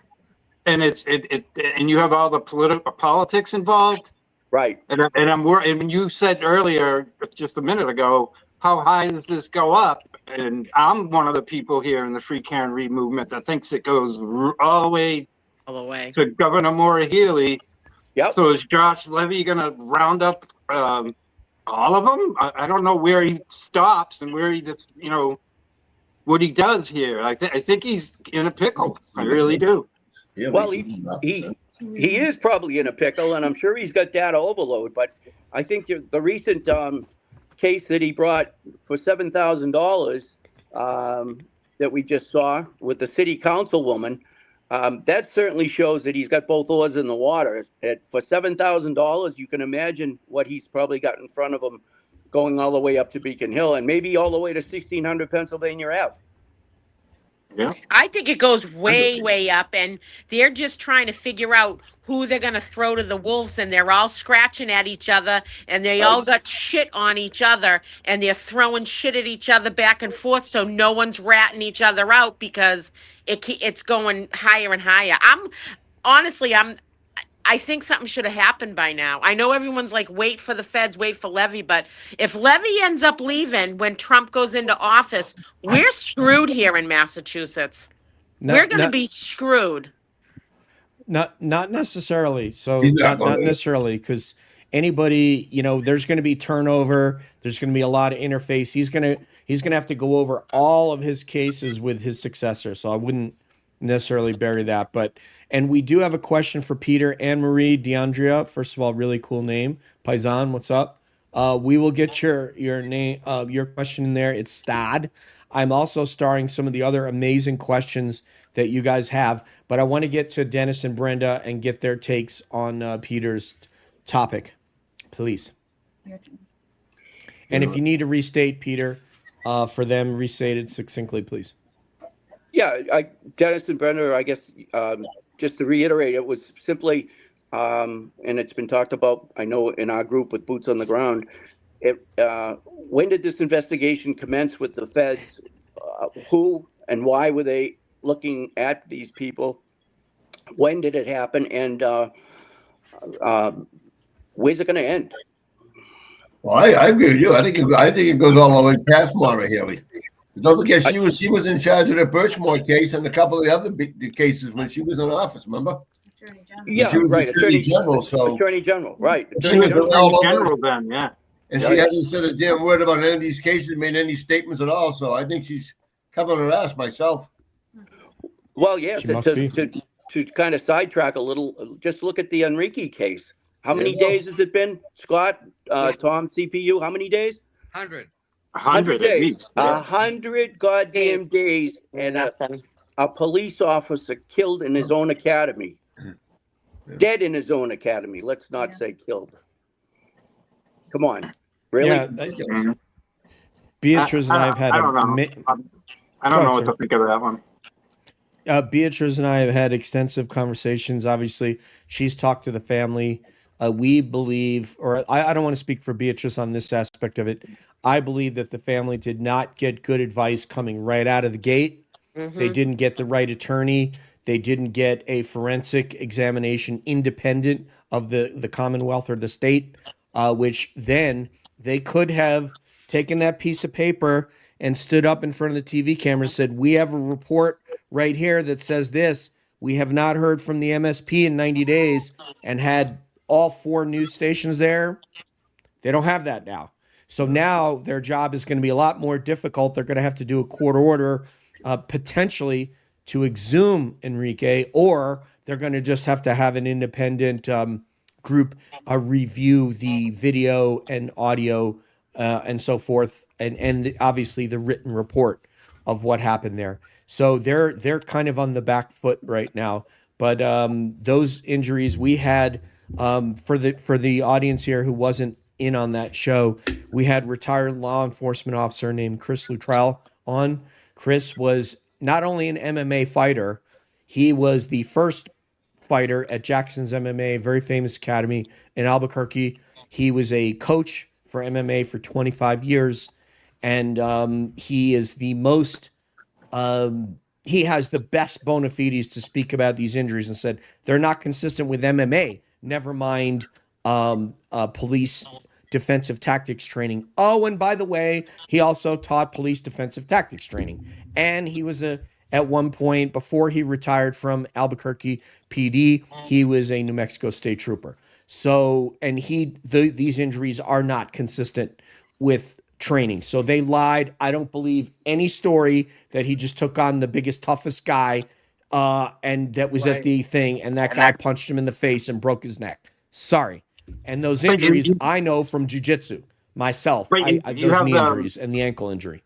and and you have all the politics involved. Right. And I'm worried. And when you said earlier, just a minute ago, how high does this go up? And I'm one of the people here in the Free Karen Reed movement that thinks it goes all the way to Governor Maura Healey. Yep. So is Josh Levy going to round up all of them? I don't know where he stops and where he just, what he does here. I think he's in a pickle. I really do. Yeah, Well, he is probably in a pickle, and I'm sure he's got data overload. But I think the recent case that he brought for $7,000 that we just saw with the city councilwoman, that certainly shows that he's got both oars in the water. For $7,000, you can imagine what he's probably got in front of him going all the way up to Beacon Hill and maybe all the way to 1600 Pennsylvania Ave. Yeah. I think it goes way, way up, and they're just trying to figure out who they're going to throw to the wolves, and they're all scratching at each other, and they all got shit on each other, and they're throwing shit at each other back and forth, so no one's ratting each other out because it's going higher and higher. I think something should have happened by now. I know everyone's like, wait for the feds, wait for Levy, but if Levy ends up leaving when Trump goes into office, we're screwed here in Massachusetts. We're going to be screwed. Not necessarily. So not necessarily, because anybody, there's going to be turnover. There's going to be a lot of interface. He's going to have to go over all of his cases with his successor. So I wouldn't necessarily bury that. And we do have a question for Peter. Anne-Marie DeAndrea, first of all, really cool name. Paisan, what's up? We will get your name, your question in there. It's Stad. I'm also starring some of the other amazing questions that you guys have, but I want to get to Dennis and Brenda and get their takes on Peter's topic, please. And if you need to restate, Peter, for them, restate it succinctly, please. Yeah, Dennis and Brenda, I guess, just to reiterate, it was simply, and it's been talked about, I know, in our group with Boots on the Ground. When did this investigation commence with the feds? Who and why were they looking at these people? When did it happen? And where's it going to end? Well, I agree with you. I think it goes all the way past Maura Healey. Don't forget, she was in charge of the Birchmore case and a couple of the other cases when she was in office. Remember? Attorney General. Yeah, she was right. Attorney General. So Attorney General, right? She was Attorney General then, yeah. And she hasn't said a damn word about any of these cases, made any statements at all. So I think she's covering her ass myself. Well, yeah. She must be. To kind of sidetrack a little, just look at the Enrique case. How many days has it been, Scott? Tom, CPU? How many days? 100. 100 at least. 100 goddamn days, and a police officer killed in his own academy. Dead in his own academy. Let's not say killed. Come on. Really? Yeah, Beatrice and I have had I don't know what to think of that one. Beatrice and I have had extensive conversations. Obviously, she's talked to the family. We believe, or I don't want to speak for Beatrice on this aspect of it. I believe that the family did not get good advice coming right out of the gate. Mm-hmm. They didn't get the right attorney. They didn't get a forensic examination independent of the Commonwealth or the state, which then they could have taken that piece of paper and stood up in front of the TV camera and said, we have a report right here that says this. We have not heard from the MSP in 90 days and had all 4 news stations there. They don't have that now. So now their job is going to be a lot more difficult. They're going to have to do a court order potentially to exhume Enrique, or they're going to just have to have an independent group review the video and audio and so forth, and obviously the written report of what happened there. So they're kind of on the back foot right now. But those injuries we had, for the audience here who wasn't in on that show, we had retired law enforcement officer named Chris Luttrell on. Chris was not only an MMA fighter, he was the first fighter at Jackson's MMA, very famous academy in Albuquerque. He was a coach for MMA for 25 years, and he is the most he has the best bona fides to speak about these injuries and said they're not consistent with MMA. Never mind police defensive tactics training. Oh, and by the way, he also taught police defensive tactics training. And he was at one point, before he retired from Albuquerque PD, he was a New Mexico State Trooper. So, and these injuries are not consistent with training. So they lied. I don't believe any story that he just took on the biggest, toughest guy and that was at the thing, and that guy punched him in the face and broke his neck. Sorry. And those injuries I know from jiu-jitsu myself. Those knee injuries and the ankle injury.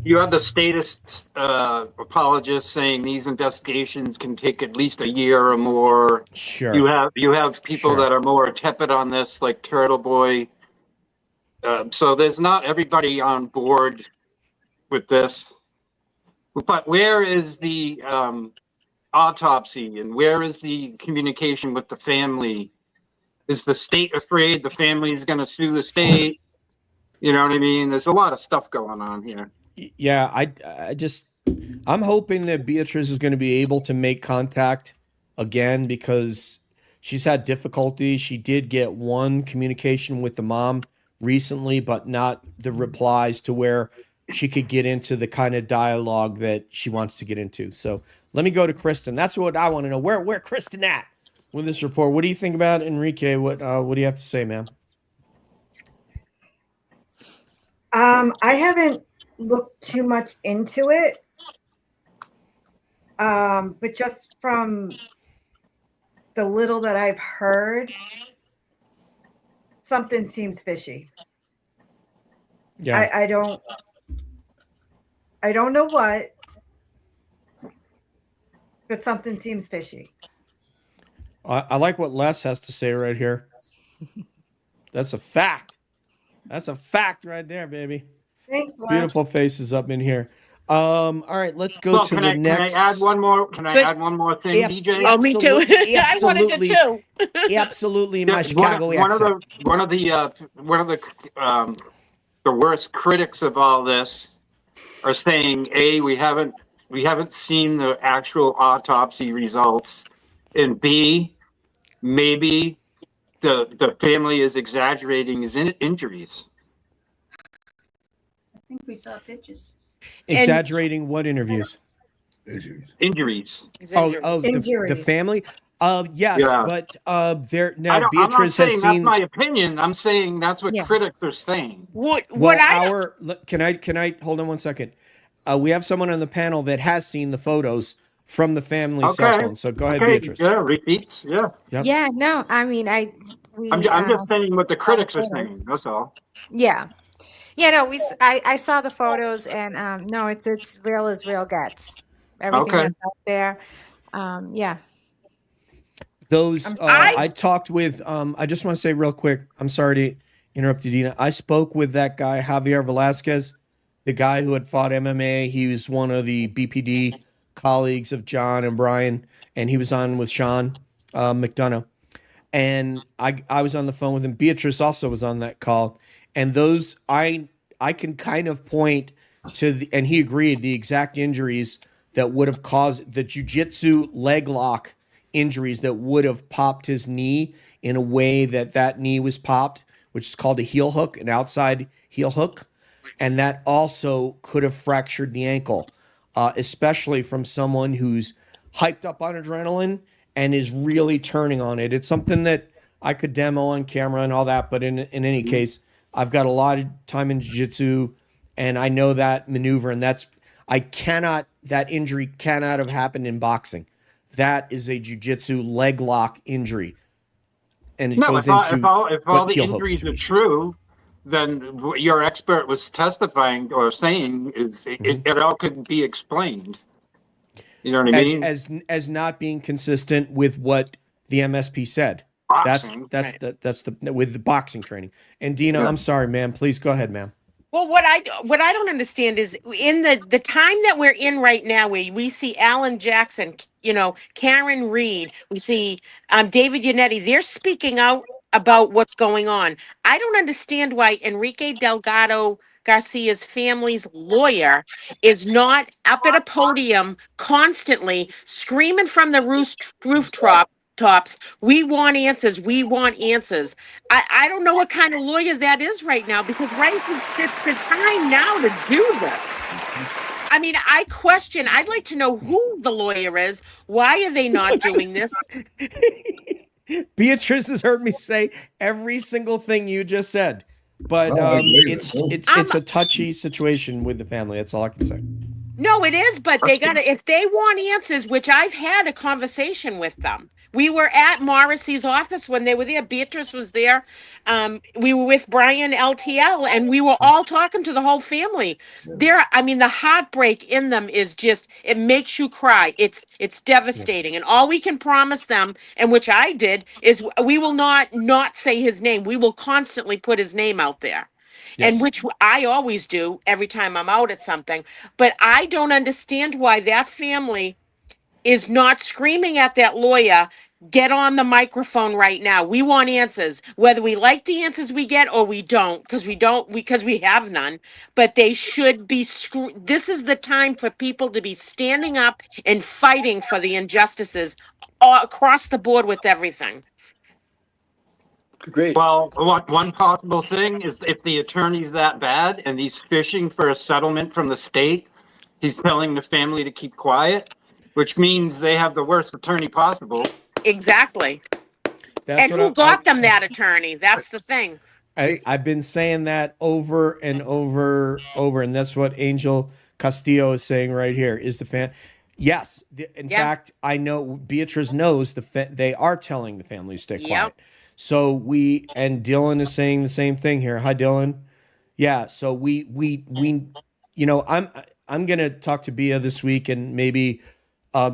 You have the statist apologists saying these investigations can take at least a year or more. Sure. You have people that are more tepid on this, like Turtle Boy. So there's not everybody on board with this. But where is the autopsy, and where is the communication with the family? Is the state afraid the family is going to sue the state? You know what I mean? There's a lot of stuff going on here. Yeah, I'm hoping that Beatrice is going to be able to make contact again, because she's had difficulty. She did get one communication with the mom recently, but not the replies to where she could get into the kind of dialogue that she wants to get into. So let me go to Kristen. That's what I want to know. Where Kristen at with this report? What do you think about Enrique? What do you have to say, ma'am? I haven't looked too much into it, but just from the little that I've heard, something seems fishy. Yeah, I don't know what, but something seems fishy. I like what Les has to say right here. That's a fact. That's a fact right there, baby. Thanks, Les. Beautiful faces up in here. All right, let's go to the next. Can I add one more? Can I add one more thing, Yeah, DJ? Oh, me too. I wanted to too. Absolutely, my Chicago accent. One of the worst critics of all this are saying, A, we haven't seen the actual autopsy results, and B, maybe the family is exaggerating his injuries. I think we saw pictures. Exaggerating what interviews? Injuries. The family. Yes, Yeah. but there now I'm not Beatrice saying has that's seen. my opinion. I'm saying that's what Yeah. critics are saying. Can I hold on one second? We have someone on the panel that has seen the photos from the family cell phone. So go ahead, Beatrice. Yeah, receipts. Yeah. Yep. Yeah, no, I mean, I'm just saying what the critics are saying. That's all. Yeah. Yeah, no, I saw the photos, and no, it's real as real gets. Everything Okay. that's out there. Yeah. Those I talked with. I just want to say real quick. I'm sorry to interrupt you, Dina. I spoke with that guy Javier Velasquez, the guy who had fought MMA. He was one of the BPD colleagues of John and Brian, and he was on with Sean McDonough. And I was on the phone with him. Beatrice also was on that call. And those I can kind of point to, and he agreed, the exact injuries that would have caused the jiu-jitsu leg lock injuries that would have popped his knee in a way that knee was popped, which is called a heel hook, an outside heel hook. And that also could have fractured the ankle, especially from someone who's hyped up on adrenaline and is really turning on it. It's something that I could demo on camera and all that, but in any case, I've got a lot of time in jiu-jitsu, and I know that maneuver, and that injury cannot have happened in boxing. That is a jiu-jitsu leg lock injury. And it goes into if all the injuries are true, then what your expert was testifying or saying is it all could be explained. You know what I mean? As not being consistent with what the MSP said. Boxing, that's with the boxing training. And Dina, I'm sorry, ma'am. Please go ahead, ma'am. Well, what I don't understand is in the time that we're in right now, we see Alan Jackson, Karen Reed, we see David Yannetti. They're speaking out about what's going on. I don't understand why Enrique Delgado Garcia's family's lawyer is not up at a podium constantly screaming from the rooftop tops, we want answers, we want answers. I don't know what kind of lawyer that is right now, because it's the time now to do this. I mean, I'd like to know who the lawyer is. Why are they not doing this? Beatrice has heard me say every single thing you just said, but it's a touchy situation with the family. That's all I can say. No, it is, but they gotta, if they want answers, which I've had a conversation with them. We were at Morrissey's office when they were there. Beatrice was there. We were with Brian LTL, and we were all talking to the whole family. The heartbreak in them is just, it makes you cry. It's devastating. And all we can promise them, and which I did, is we will not say his name. We will constantly put his name out there. Yes. And which I always do every time I'm out at something. But I don't understand why that family is not screaming at that lawyer, get on the microphone right now. We want answers, whether we like the answers we get or we don't, because we have none. But they should be. This is the time for people to be standing up and fighting for the injustices across the board with everything. Great. Well, one possible thing is if the attorney's that bad and he's fishing for a settlement from the state, he's telling the family to keep quiet, which means they have the worst attorney possible. Exactly. And who got them that attorney? That's the thing. I've been saying that over and over, and that's what Angel Castillo is saying right here. Is the fan? Yes. In fact, I know Beatrice knows they are telling the family to stay quiet. So and Dylan is saying the same thing here. Hi, Dylan. Yeah. So we I'm gonna talk to Bia this week, and maybe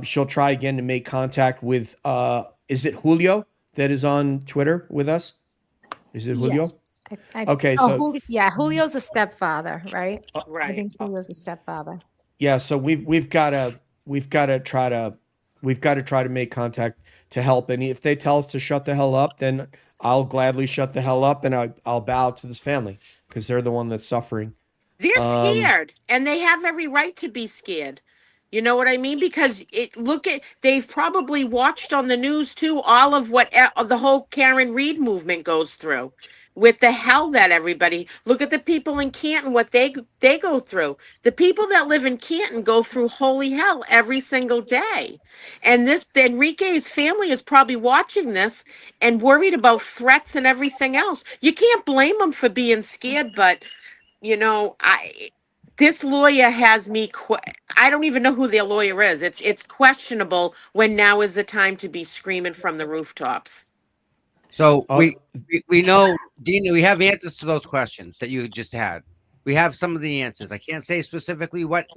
she'll try again to make contact with is it Julio that is on Twitter with us? Is it Julio? Yes. Okay, Julio's a stepfather, right? Right. I think Julio's a stepfather. Yeah, so we've got to try to make contact to help, and if they tell us to shut the hell up, then I'll gladly shut the hell up, and I'll bow to this family because they're the one that's suffering. They're scared, and they have every right to be scared. You know what I mean? Because they've probably watched on the news too, all of what the whole Karen Reed movement goes through with the hell that everybody, look at the people in Canton, what they go through. The people that live in Canton go through holy hell every single day. And Enrique's family is probably watching this and worried about threats and everything else. You can't blame them for being scared, but this lawyer has me. I don't even know who their lawyer is. It's questionable when now is the time to be screaming from the rooftops. So we know, Dina, we have answers to those questions that you just had. We have some of the answers. I can't say specifically what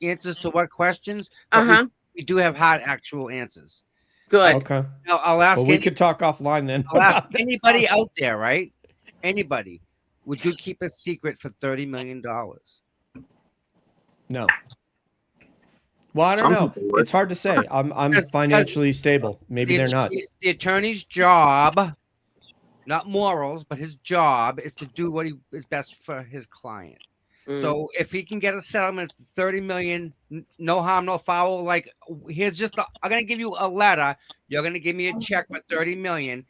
answers to what questions, but we do have hard actual answers. Good. Okay. Now I'll ask. Well, we could talk offline then. I'll ask anybody out there, right? Anybody, would you keep a secret for $30 million? No. Well, I don't know. It's hard to say. I'm financially stable. Maybe they're not. The attorney's job, not morals, but his job is to do what is best for his client. So if he can get a settlement for $30 million, no harm, no foul. Like, here's I'm gonna give you a letter. You're gonna give me a check for $30 million.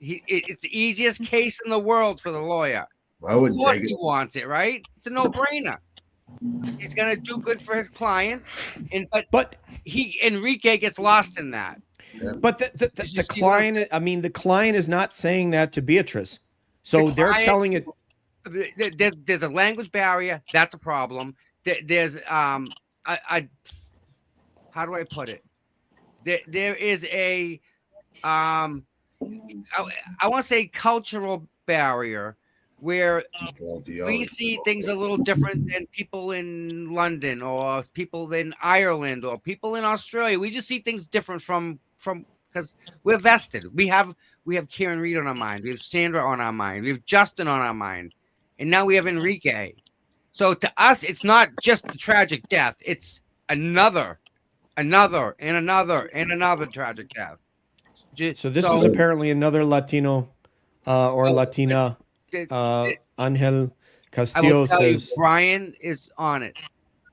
It's the easiest case in the world for the lawyer. I would of course take it. He wants it, right? It's a no-brainer. He's gonna do good for his client, but Enrique gets lost in that. But the client, the client is not saying that to Beatrice, so they're telling it. There's a language barrier. That's a problem. There's how do I put it? There is a I want to say cultural barrier where we see things a little different than people in London or people in Ireland or people in Australia. We just see things different from because we're vested. We have Karen Reed on our mind. We have Sandra on our mind. We have Justin on our mind. And now we have Enrique. So to us, it's not just the tragic death. It's another tragic death. So this is apparently another Latino or Latina Angel Castillo tell you, says, Brian is on it,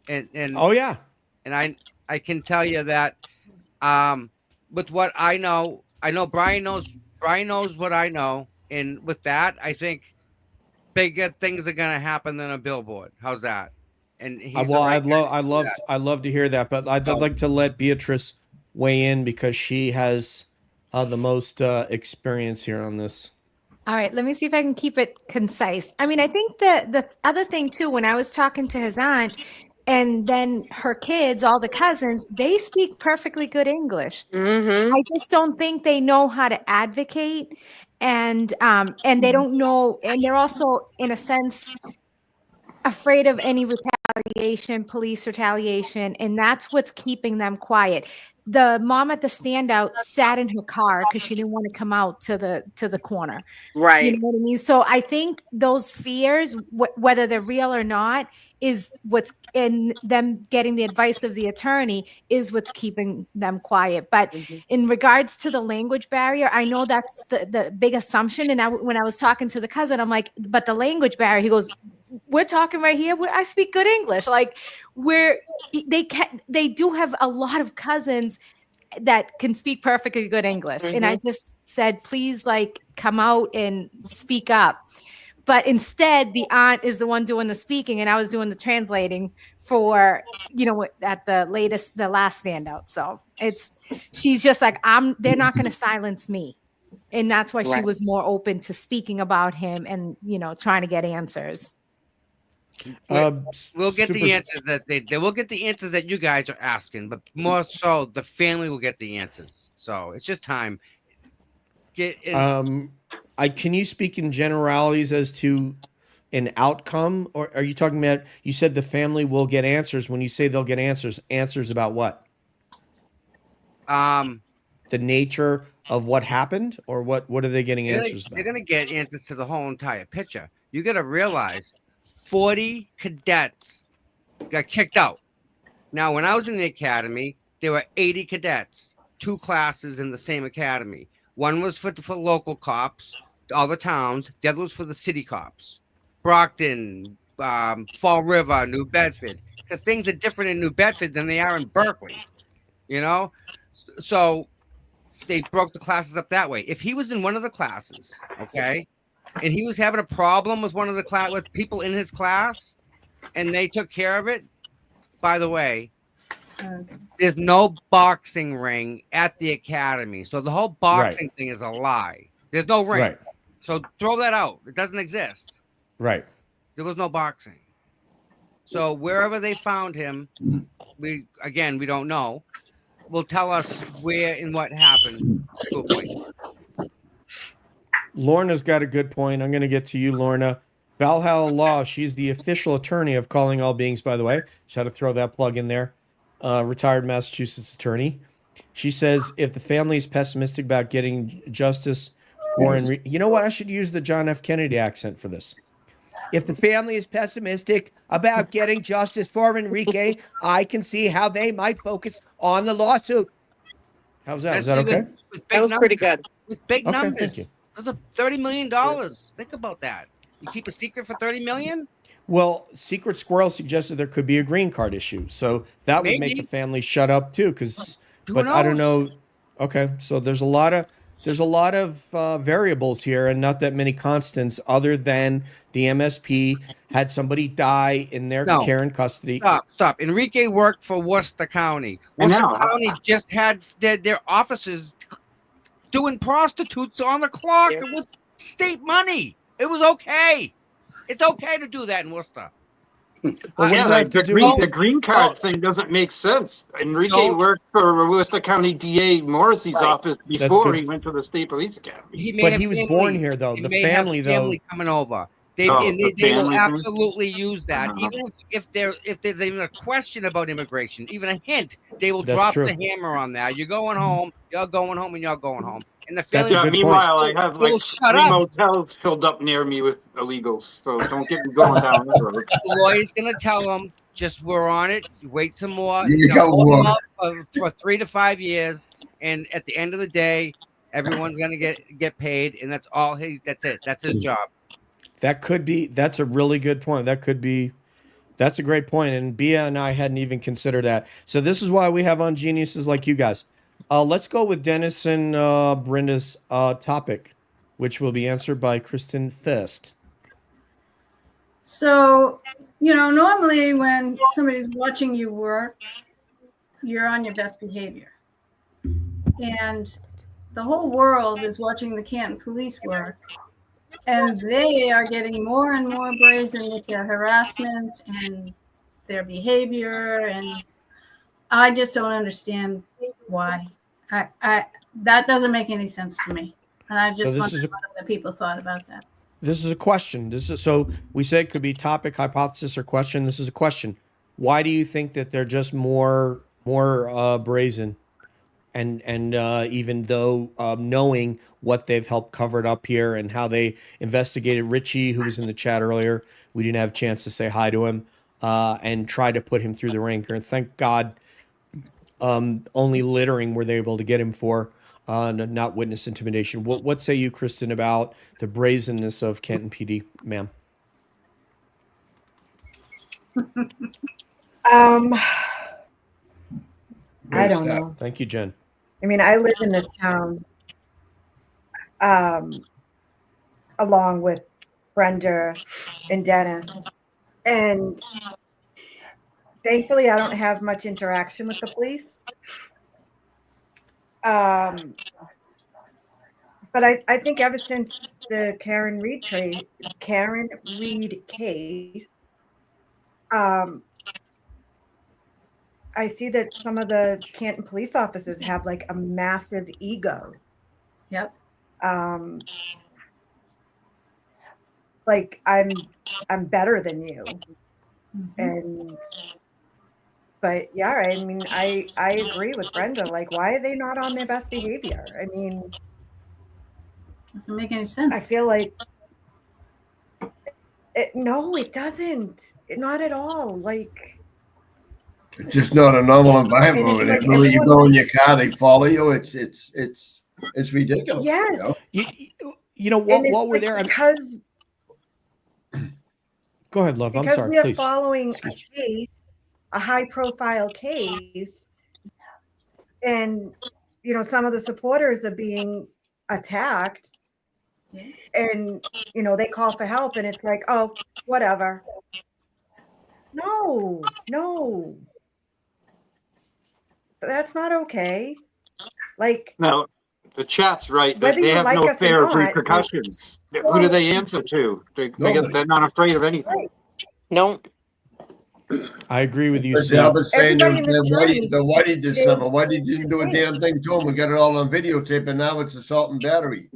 and "Oh yeah, and I can tell you that with what I know Brian knows what I know, and with that I think bigger things are gonna happen than a billboard. How's that? And he's the well, right guy to do that. I'd love to hear that, but I'd So- like to let Beatrice weigh in because she has the most experience here on this." All right, let me see if I can keep it concise. I mean, I think the other thing too, when I was talking to his aunt and then her kids, all the cousins, they speak perfectly good English. Mm-hmm. I just don't think they know how to advocate, and they don't know, and they're also in a sense afraid of any retaliation, police retaliation, and that's what's keeping them quiet. The mom at the standout sat in her car because she didn't want to come out to the corner. Right. You know what I mean? So I think those fears, whether they're real or not, is what's in them getting the advice of the attorney is what's keeping them quiet. But in regards to the language barrier, I know that's the big assumption. And when I was talking to the cousin, I'm like, but the language barrier, he goes, we're talking right here where I speak good English. Like they do have a lot of cousins that can speak perfectly good English. And I just said, please, like, come out and speak up. But instead, the aunt is the one doing the speaking, and I was doing the translating for, at the last standout. So she's just like, they're not going to silence me. And that's why she was more open to speaking about him and, trying to get answers. We'll get the answers that they will get the answers that you guys are asking, but more so the family will get the answers. So it's just time. Can you speak in generalities as to an outcome, or are you talking about? You said the family will get answers. When you say they'll get answers about what? The nature of what happened, or what are they getting answers about? They're going to get answers to the whole entire picture. You got to realize 40 cadets got kicked out. Now, when I was in the academy, there were 80 cadets, 2 classes in the same academy. One was for local cops, all the towns. The other was for the city cops. Brockton, Fall River, New Bedford. Because things are different in New Bedford than they are in Berkeley. So they broke the classes up that way. If he was in one of the classes, okay, and he was having a problem with one of the with people in his class, and they took care of it. By the way, there's no boxing ring at the academy, so the whole boxing thing is a lie. There's no ring, Right. So throw that out. It doesn't exist. Right. There was no boxing. So wherever they found him, we don't know. Will tell us where and what happened to a point. Lorna's got a good point. I'm going to get to you, Lorna. Valhalla Law, she's the official attorney of Calling All Beings, by the way. Just had to throw that plug in there. Retired Massachusetts attorney. She says if the family is pessimistic about getting justice for Enrique, you know what? I should use the John F. Kennedy accent for this. If the family is pessimistic about getting justice for Enrique, I can see how they might focus on the lawsuit. How's that? Is that okay? That was pretty good. With big Okay, numbers. thank you. Those are $30 million. Think about that. You keep a secret for $30 million? Well, Secret Squirrel suggested there could be a green card issue, so that would make the family shut up too. But I don't know. Okay, so there's a lot of variables here, and not that many constants, other than the MSP had somebody die in their care and custody. Stop. Enrique worked for Worcester County. Worcester County just had their offices doing prostitutes on the clock with state money. It was okay. It's okay to do that in Worcester. The green card thing doesn't make sense. Enrique worked for Worcester County DA Morrissey's office before he went to the State Police Academy. He was born here, though. The family, coming over. They will absolutely use that. Even if there's even a question about immigration, even a hint, they will drop the hammer on that. You're going home, you're going home, and you're going home. And the family. Meanwhile, I have like 3 motels filled up near me with illegals, so don't get me going down that road. The lawyer's gonna tell them, just we're on it. Wait some more. For 3 to 5 years, and at the end of the day, everyone's gonna get paid, and that's all. That's it. That's his job. That could be. That's a really good point. That could be. That's a great point. And Bia and I hadn't even considered that. So this is why we have on geniuses like you guys. Let's go with Dennis and Brenda's topic, which will be answered by Kristen first. So, normally when somebody's watching you work, you're on your best behavior. And the whole world is watching the Canton police work. And they are getting more and more brazen with their harassment and their behavior. And I just don't understand why. That doesn't make any sense to me. And I just wonder what other people thought about that. This is a question. So we said it could be topic, hypothesis, or question. This is a question. Why do you think that they're just more brazen? And even though knowing what they've helped cover it up here and how they investigated Richie, who was in the chat earlier, we didn't have a chance to say hi to him, and try to put him through the ringer. And thank God, only littering were they able to get him for, not witness intimidation. What say you, Kristen, about the brazenness of Canton PD, ma'am? I don't know. Thank you, Jen. I mean, I live in this town along with Brenda and Dennis. And thankfully, I don't have much interaction with the police. But I think ever since the Karen Reed case, I see that some of the Canton police officers have like a massive ego. Yep. Like I'm better than you. But yeah, I mean, I agree with Brenda. Like, why are they not on their best behavior? I mean, doesn't make any sense. I feel like no, it doesn't. Not at all. Like, it's just not a normal environment. Like When you go in your car, they follow you. It's ridiculous. yes. You know what? While we're like there, because go ahead, love. I'm because sorry. we are Please. following a high-profile case, and some of the supporters are being attacked, and they call for help, and it's like, oh, whatever. No, that's not okay. Like, No, the chat's right. Whether They you have like no us or fear of not, repercussions. Who do they answer to? They're not afraid of anything. No. I agree with you, But Sam. I've been saying Everybody in this the Whitey did did something. Whitey didn't do a the damn thing to him. We got it all on videotape, and now it's assault and battery.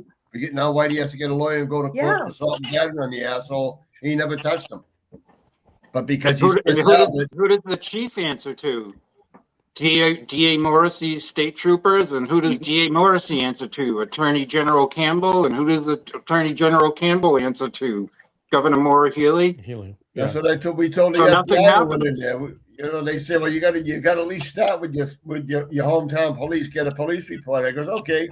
Now Whitey has to get a lawyer and go to court for assault and battery on the asshole. He never touched him. But because Who he's pissed who does the chief answer to? DA Morrissey state troopers, and who does DA Morrissey answer to? Attorney General Campbell, and who does Attorney General Campbell answer to? Governor Maura Healey. That's what we told So the nothing FBI went in happens. there. They say, well, you got to at least start with your hometown police, get a police report. I goes, okay.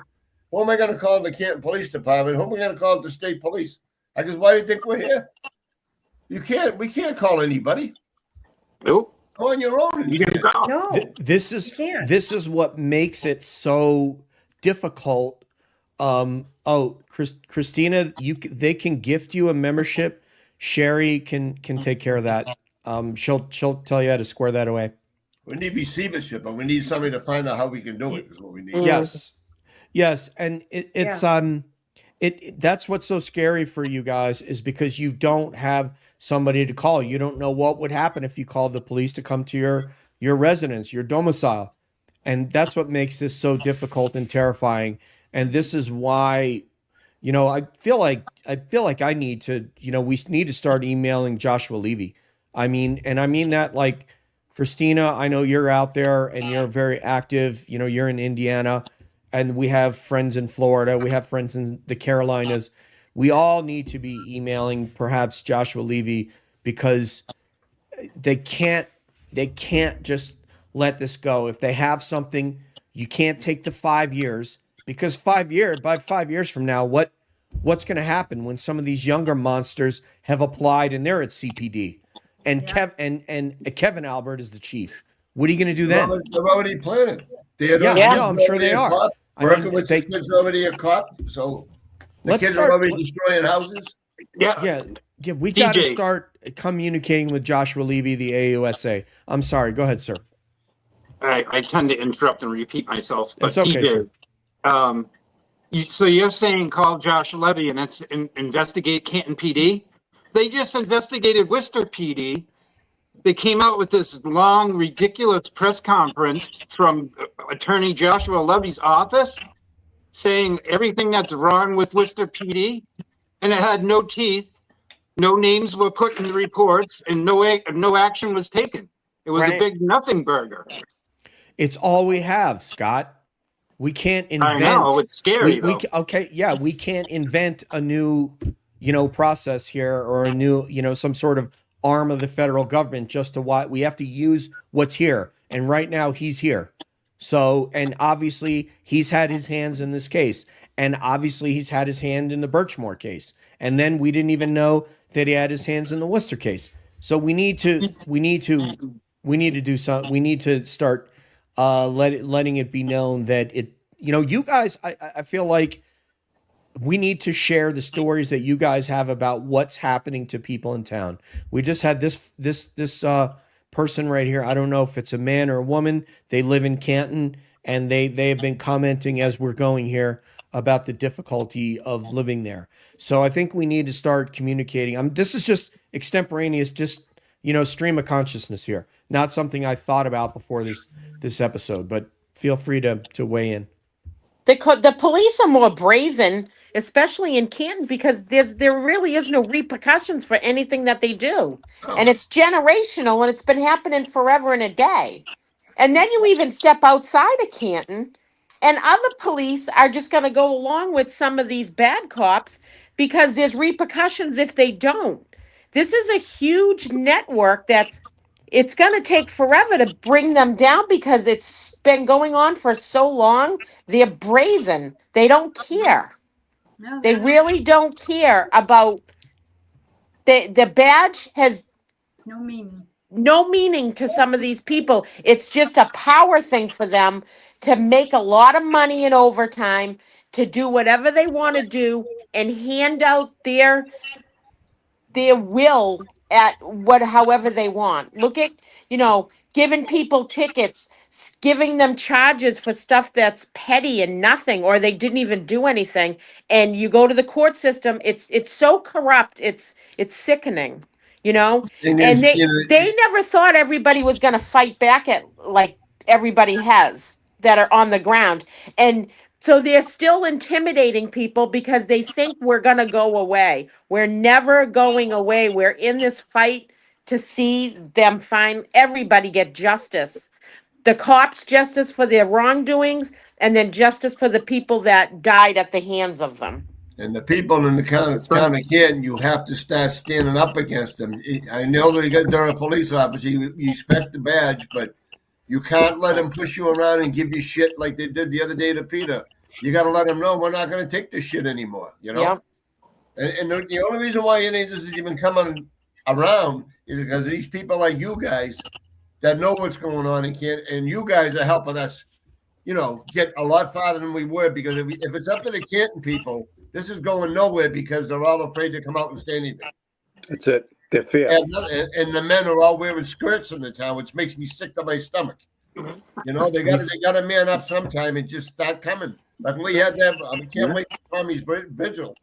Who am I going to call the Canton Police Department? Who am I going to call the state police? I goes, why do you think we're here? We can't call anybody. Nope. Go on your own. You can go. no, This is what makes it so difficult. Christina, they can gift you a membership. Sherry can take care of that. She'll tell you how to square that away. We need receivership, but we need somebody to find out how we can do it. Is what we need. Yes, and it's that's what's so scary for you guys is because you don't have somebody to call. You don't know what would happen if you called the police to come to your residence, your domicile. And that's what makes this so difficult and terrifying. And this is why, I feel like I need to, we need to start emailing Joshua Levy. I mean that, like, Christina, I know you're out there and you're very active, you're in Indiana, and we have friends in Florida. We have friends in the Carolinas. We all need to be emailing perhaps Joshua Levy, because they can't just let this go. If they have something, you can't take the 5 years, because by 5 years from now, what what's going to happen when some of these younger monsters have applied and they're at CPD, and Kevin Albert is the chief. What are you going to do then? They're already planning. Yeah, I know. I'm sure they are. Berkowitz kid's already a cop, so the kids are already destroying houses. Yeah. Yeah. We got to start communicating with Joshua Levy, the AUSA. I'm sorry. Go ahead, sir. I tend to interrupt and repeat myself, but It's okay, sir. So you're saying call Josh Levy and investigate Canton PD? They just investigated Worcester PD. They came out with this long, ridiculous press conference from Attorney Joshua Levy's office saying everything that's wrong with Worcester PD, and it had no teeth, no names were put in the reports, and no action was taken. It was a big nothing burger. It's all we have, Scott. We can't invent. I know, it's scary. We can't invent a new, process here or a new, some sort of arm of the federal government just to what we have to use what's here. And right now he's here. So, and obviously he's had his hands in this case, and obviously he's had his hand in the Birchmore case. And then we didn't even know that he had his hands in the Worcester case. So we need to do something. We need to start letting it be known that you guys, I feel like we need to share the stories that you guys have about what's happening to people in town. We just had this person right here. I don't know if it's a man or a woman. They live in Canton, and they have been commenting as we're going here about the difficulty of living there. So I think we need to start communicating. This is just extemporaneous, just stream of consciousness here. Not something I thought about before this episode, but feel free to weigh in. The police are more brazen, especially in Canton, because there really is no repercussions for anything that they do. And it's generational, and it's been happening forever and a day. And then you even step outside of Canton, and other police are just going to go along with some of these bad cops because there's repercussions if they don't. This is a huge network it's going to take forever to bring them down because it's been going on for so long. They're brazen. They don't care. No, They really don't care about the badge has no meaning. no meaning to some of these people. It's just a power thing for them to make a lot of money in overtime, to do whatever they want to do and hand out their will at however they want. Look at, giving people tickets, giving them charges for stuff that's petty and nothing, or they didn't even do anything. And you go to the court system, it's so corrupt, it's sickening, and they never thought everybody was going to fight back at like everybody has that are on the ground. And so they're still intimidating people because they think we're going to go away. We're never going away. We're in this fight to see them find everybody get justice. The cops justice for their wrongdoings, and then justice for the people that died at the hands of them. And the people in the town of Canton, you have to start standing up against them. I know they're a police officer. You respect the badge, but you can't let them push you around and give you shit like they did the other day to Peter. You got to let them know we're not going to take this shit anymore, Yep. And the only reason why any of this is even coming around is because of these people like you guys that know what's going on in Canton, and you guys are helping us, get a lot farther than we were. Because if it's up to the Canton people, this is going nowhere because they're all afraid to come out and say anything. That's it. They're fair. And the men are all wearing skirts in the town, which makes me sick to my stomach. They got to man up sometime and just start coming. Like we had that. I can't wait for Tommy's vigil,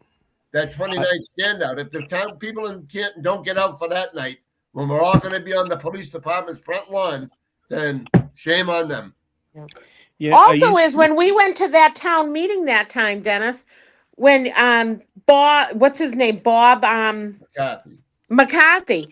that 29th standout. If the town people in Canton don't get out for that night, when we're all going to be on the police department's front lawn, then shame on them. Yeah. Also, is when we went to that town meeting that time, Dennis, when Bob, what's his name, Bob McCarthy.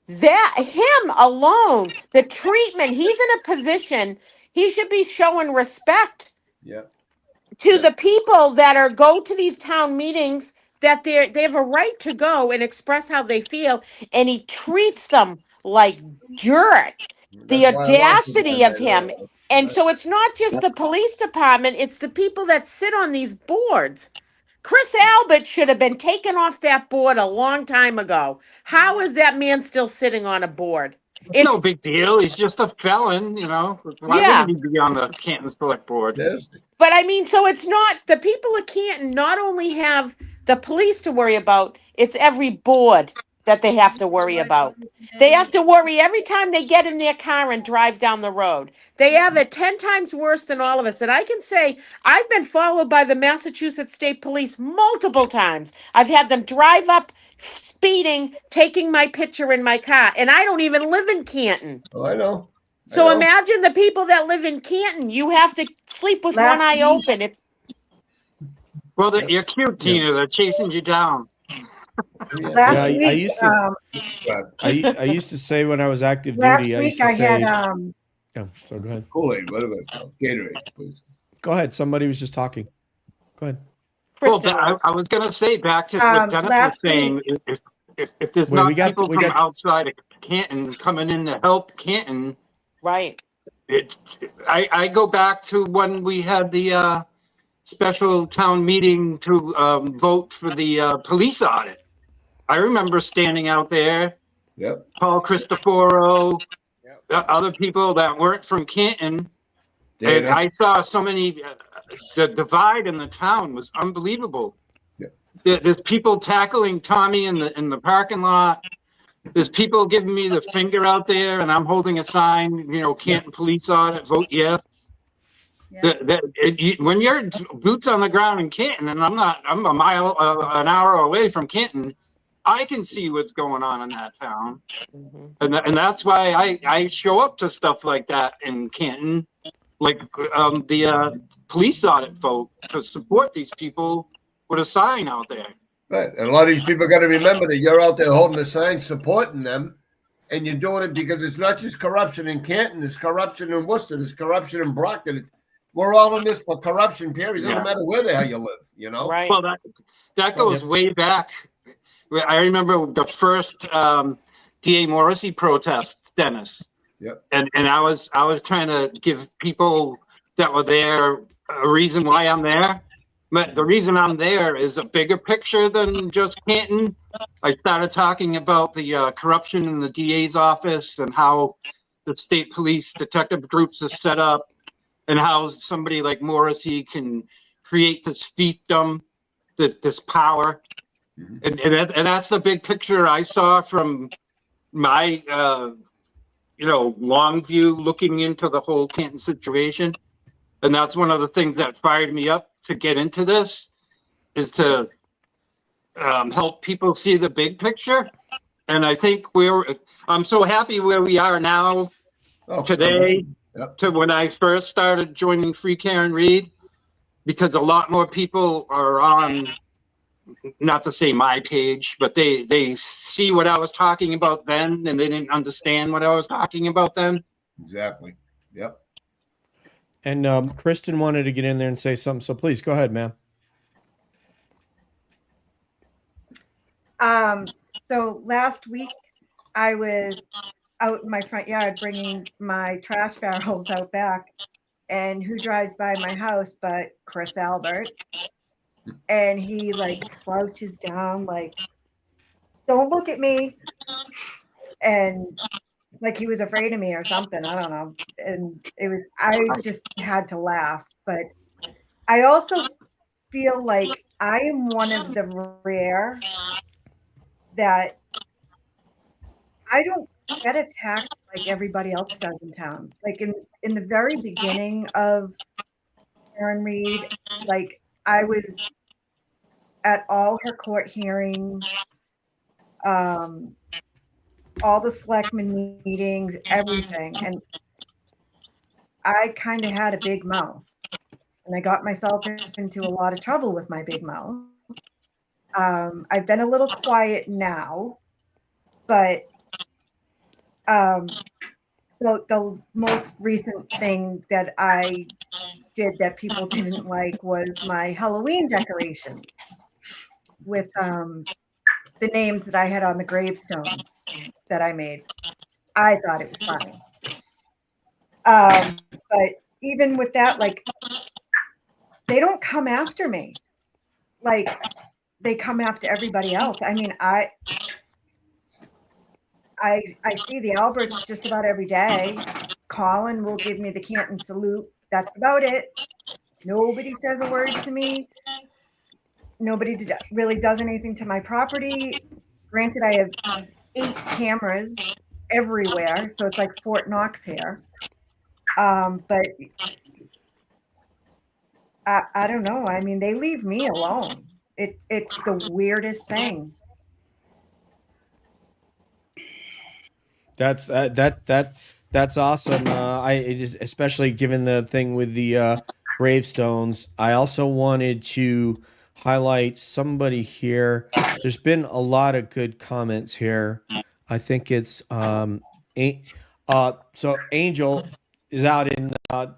That him alone, the treatment, he's in a position, he should be showing respect to the people that go to these town meetings, that they have a right to go and express how they feel, and he treats them like dirt. The audacity of him. And so it's not just the police department, it's the people that sit on these boards Chris Albert should have been taken off that board a long time ago. How is that man still sitting on a board? It's no big deal. He's just a felon, you know. Why Yeah. wouldn't he be on the Canton Select Board? Yes. But I mean, so it's not the people of Canton not only have the police to worry about, it's every board that they have to worry about. They have to worry every time they get in their car and drive down the road. They have it 10 times worse than all of us. And I can say I've been followed by the Massachusetts State Police multiple times. I've had them drive up speeding, taking my picture in my car, and I don't even live in Canton. Oh, I know. So imagine the people that live in Canton. You have to sleep with one eye open. It's Well, you're cute, Tina. They're chasing you down. Last I week, used to- I used to say when I was active last duty, I used week to I say, had yeah, so go ahead. Kool-Aid, whatever it's called. Gatorade, please. Go ahead. Somebody was just talking. Go ahead. Well, Kristen I was going to say back to what Dennis was last saying. If there's Wait, not we got- people we from got- outside of Canton coming in to help Canton, right. I go back to when we had the special town meeting to vote for the police audit. I remember standing out there, Yep. Paul Cristoforo, other people that weren't from Canton. And Dina. I saw so many, the divide in the town was unbelievable. There's people tackling Tommy in the parking lot. There's people giving me the finger out there, and I'm holding a sign, you know, Canton Police Audit, vote yes. When you're boots on the ground in Canton, and I'm a mile, an hour away from Canton, I can see what's going on in that town. And that's why I show up to stuff like that in Canton, like the police audit vote, to support these people with a sign out there. Right. And a lot of these people got to remember that you're out there holding a sign supporting them, and you're doing it because it's not just corruption in Canton, there's corruption in Worcester, there's corruption in Brockton. We're all in this for corruption, period. It doesn't matter where the hell you live, you know? Right. Well, that goes way back. I remember the first DA Morrissey protest, Dennis. Yep. And I was trying to give people that were there a reason why I'm there. But the reason I'm there is a bigger picture than just Canton. I started talking about the corruption in the DA's office and how the state police detective groups are set up, and how somebody like Morrissey can create this fiefdom, this power. And that's the big picture I saw from my, long view looking into the whole Canton situation. And that's one of the things that fired me up to get into this, is to help people see the big picture. And I think I'm so happy where we are now today to when I first started joining Free Karen Read, because a lot more people are on, not to say my page, but they see what I was talking about then, and they didn't understand what I was talking about then. Exactly. Yep. And Kristen wanted to get in there and say something, so please go ahead, ma'am. So last week I was out in my front yard bringing my trash barrels out back, and who drives by my house but Chris Albert, and he like slouches down like, don't look at me, and like he was afraid of me or something, I don't know. And I just had to laugh. But I also feel like I am one of the rare that I don't get attacked like everybody else does in town. Like in the very beginning of Karen Read, like I was at all her court hearings, all the selectmen meetings, everything. And I kind of had a big mouth, and I got myself into a lot of trouble with my big mouth. I've been a little quiet now, but the most recent thing that I did that people didn't like was my Halloween decorations with the names that I had on the gravestones that I made. I thought it was funny. But even with that, like, they don't come after me. like they come after everybody else. I mean, I see the Alberts just about every day. Colin will give me the Canton salute. That's about it. Nobody says a word to me. Nobody really does anything to my property. Granted, I have 8 cameras everywhere, so it's like Fort Knox here. But I don't know. I mean, they leave me alone. It's the weirdest thing. That's that's awesome. Especially given the thing with the gravestones. I also wanted to highlight somebody here. There's been a lot of good comments here. I think it's so Angel is out in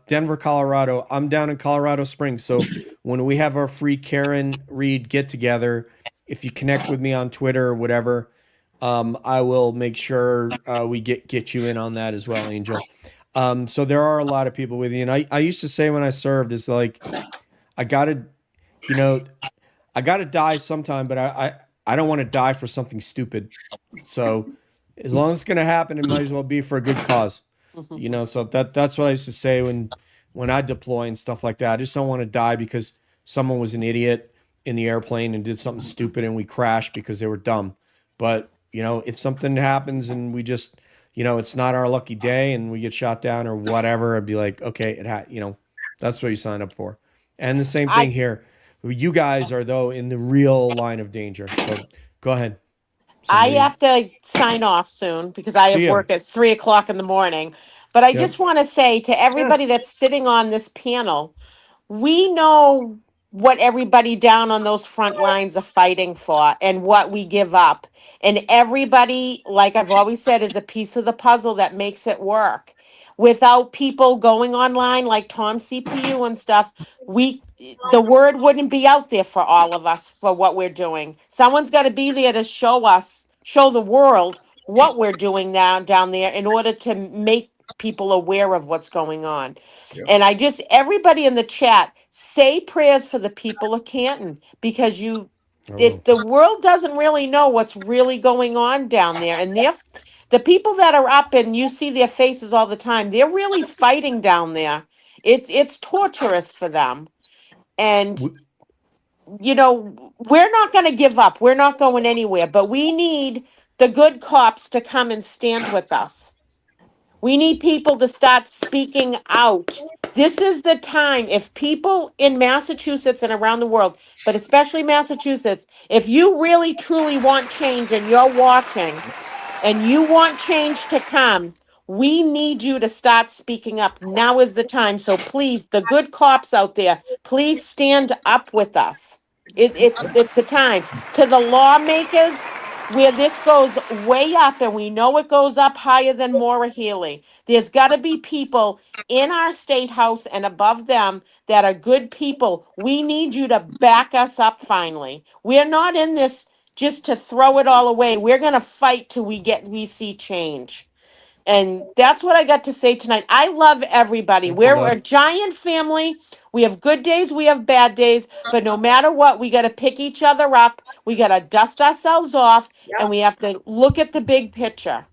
Denver, Colorado. I'm down in Colorado Springs. So when we have our free Karen Reed get together, if you connect with me on Twitter or whatever, I will make sure we get you in on that as well, Angel. So there are a lot of people with you, and I used to say when I served is like I gotta, you know, I gotta die sometime, but I don't want to die for something stupid. So as long as it's gonna happen, it might as well be for a good cause. You know, so that's what I used to say when I deploy and stuff like that. I just don't want to die because someone was an idiot in the airplane and did something stupid and we crashed because they were dumb. But you know, if something happens and we just, you know, it's not our lucky day and we get shot down or whatever, I'd be like, okay, you know, that's what you sign up for. And the same thing here. You guys are though in the real line of danger. So go ahead. I Somebody. have to sign off soon because I See have ya. work at 3 o'clock in the morning. But I Yep. just want to say to everybody that's sitting on this panel, we know what everybody down on those front lines are fighting for and what we give up. And everybody, like I've always said, is a piece of the puzzle that makes it work. Without people going online like Tom CPU and stuff, the word wouldn't be out there for all of us for what we're doing. Someone's got to be there to show the world what we're doing now down there in order to make people aware of what's going on. And everybody in the chat, say prayers for the people of Canton because the world doesn't really know what's really going on down there. And the people that are up and you see their faces all the time, they're really fighting down there. It's torturous for them. And you know, we're not going to give up. We're not going anywhere, but we need the good cops to come and stand with us. We need people to start speaking out. This is the time. If people in Massachusetts and around the world, but especially Massachusetts, if you really truly want change and you're watching and you want change to come, we need you to start speaking up. Now is the time. So please, the good cops out there, please stand up with us. It's the time. To the lawmakers, where this goes way up, and we know it goes up higher than Maura Healey. There's got to be people in our state house and above them that are good people. We need you to back us up finally. We're not in this just to throw it all away. We're going to fight till we see change. And that's what I got to say tonight. I love everybody. We're a giant family. We have good days, we have bad days, but no matter what, we got to pick each other up. We got to dust ourselves off, and we have to look at the big picture.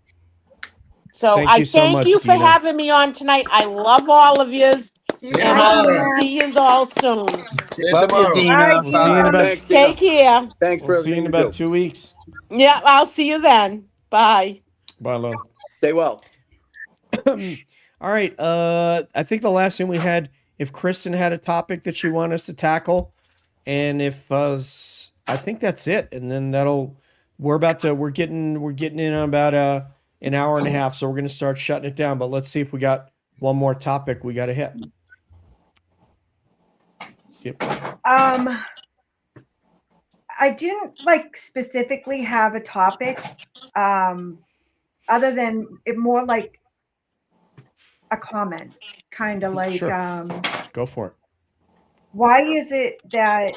So Thank I you so thank much, you for Dina. having me on tonight. I love all of yous, See you and later. I'll see yous all soon. See you Love you, tomorrow. Dina. We'll see you in about Thanks, Dina. Take care. Thanks for we'll see you in everything you about do. 2 weeks. Yeah, I'll see you then. Bye. Bye, love. Stay well. All right. I think the last thing we had, if Kristen had a topic that she wanted us to tackle, and if I think that's it, and then we're getting in on about an hour and a half, so we're gonna start shutting it down. But let's see if we got one more topic we got to hit. Yep. I didn't like specifically have a topic, other than it more like a comment, kind of like, Sure. Go for it. why is it that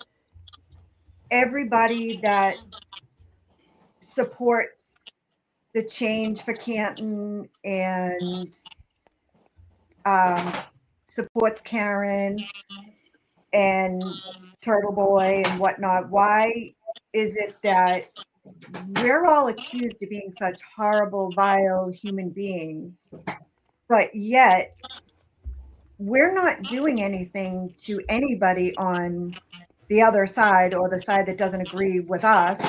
everybody that supports the change for Canton and supports Karen and Turtle Boy and whatnot, why is it that we're all accused of being such horrible, vile human beings, but yet we're not doing anything to anybody on the other side or the side that doesn't agree with us,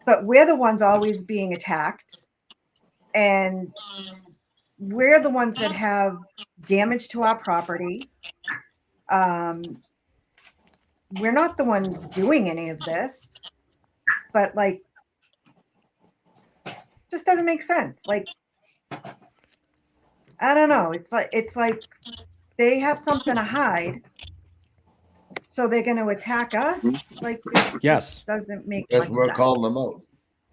but we're the ones always being attacked, and we're the ones that have damage to our property. We're not the ones doing any of this, but like, just doesn't make sense. Like, I don't know. It's like they have something to hide, so they're going to attack us. Like, it Yes. just doesn't make Yes, much we're sense. calling them out.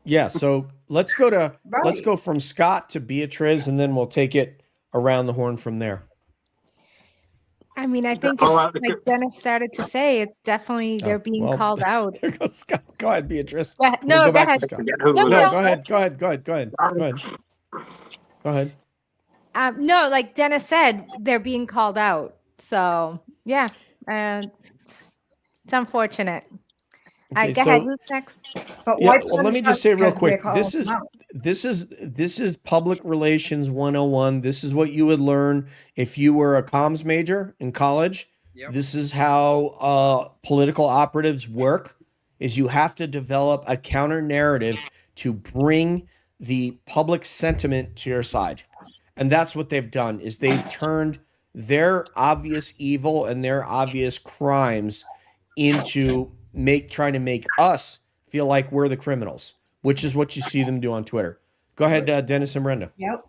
Yeah. So let's go Right. from Scott to Beatriz, and then we'll take it around the horn from there. I mean, I think I'll it's have to like Dennis started to say, it's definitely they're being well, called out. There goes Scott. Go ahead, Beatriz. Go ahead. We'll No, go go back ahead. to Scott. Forget who No, it No, was. go ahead. Go ahead. Go ahead. No, like Dennis said, they're being called out. So yeah, it's unfortunate. All right, Okay, go ahead. so- Who's next? But Yeah, why well, let me punish just us say real because we're quick. calling This them out? is public relations 101. This is what you would learn if you were a comms major in college. Yep. This is how political operatives work, is you have to develop a counter narrative to bring the public sentiment to your side. And that's what they've done, is they've turned their obvious evil and their obvious crimes into trying to make us feel like we're the criminals, which is what you see them do on Twitter. Go ahead, Dennis and Brenda. Yep.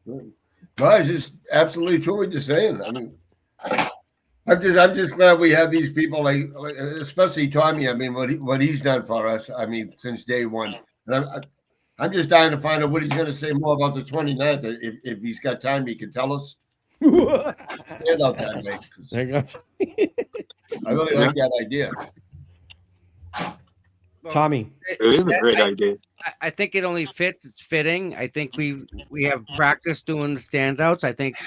No, it's just absolutely true what you're saying. I mean, I'm just glad we have these people, like especially Tommy. I mean, what he's done for us. I mean, since day one. And I'm just dying to find out what he's going to say more about the 29th. If he's got time, he can tell us. Stand out that way. 'Cause There you go. I really like that idea. Well, Tommy. It is a great idea. I think it only fits. It's fitting. I think we have practice doing the standouts. I think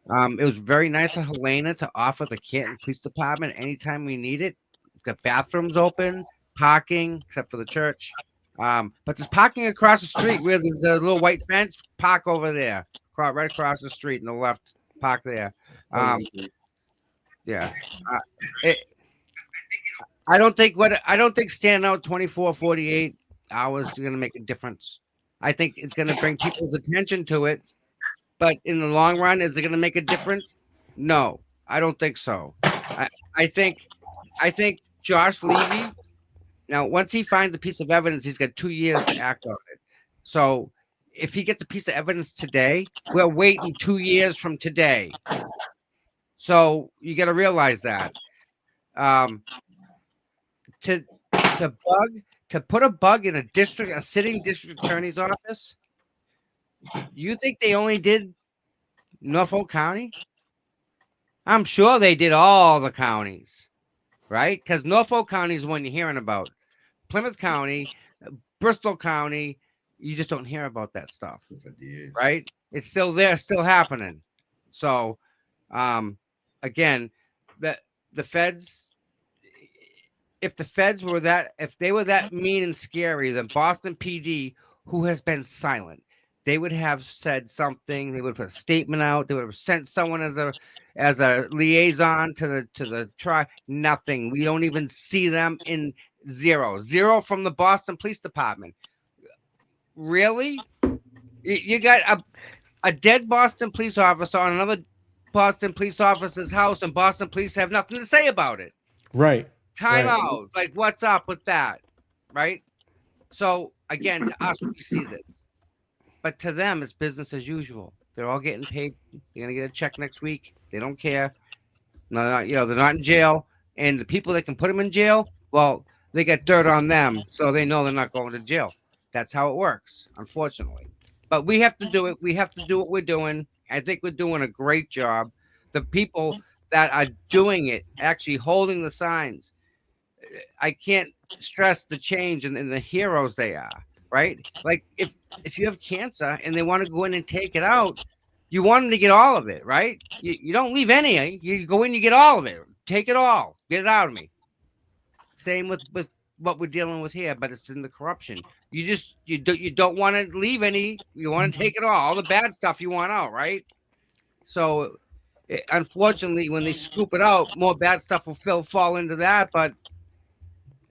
it was very nice of Helena to offer the Canton Police Department anytime we need it. We've got bathrooms open, parking, except for the church. But there's parking across the street where there's a little white fence. Park over there, right across the street on the left. Park there. Yeah. I don't think standing out 24, 48 hours is going to make a difference. I think it's going to bring people's attention to it, but in the long run, is it going to make a difference? No, I don't think so. I think Josh Levy. Now, once he finds a piece of evidence, he's got 2 years to act on it. So, if he gets a piece of evidence today, we're waiting 2 years from today. So you got to realize that. To put a bug in a sitting district attorney's office, you think they only did Norfolk County? I'm sure they did all the counties, right? Because Norfolk County is the one you're hearing about. Plymouth County, Bristol County, you just don't hear about that stuff, right? It's still there, still happening. So, again, the feds, if they were that mean and scary, then Boston PD, who has been silent, they would have said something. They would put a statement out. They would have sent someone as a liaison to the trial. Nothing. We don't even see them in zero from the Boston Police Department. Really? You got a dead Boston police officer on another Boston police officer's house, and Boston police have nothing to say about it. Right. Time out. Like, what's up with that? Right? So, again, to us, we see this. But to them, it's business as usual. They're all getting paid. They're going to get a check next week. They don't care. No, they're not in jail. And the people that can put them in jail, well, they get dirt on them, so they know they're not going to jail. That's how it works, unfortunately. But we have to do it. We have to do what we're doing. I think we're doing a great job. The people that are doing it, actually holding the signs, I can't stress the change and the heroes they are, right? Like if you have cancer and they want to go in and take it out, you want them to get all of it, right? You don't leave any. You go in, you get all of it. Take it all. Get it out of me. Same with what we're dealing with here, but it's in the corruption. You don't want to leave any. You want to take it all the bad stuff you want out, right? So unfortunately, when they scoop it out, more bad stuff will fall into that. But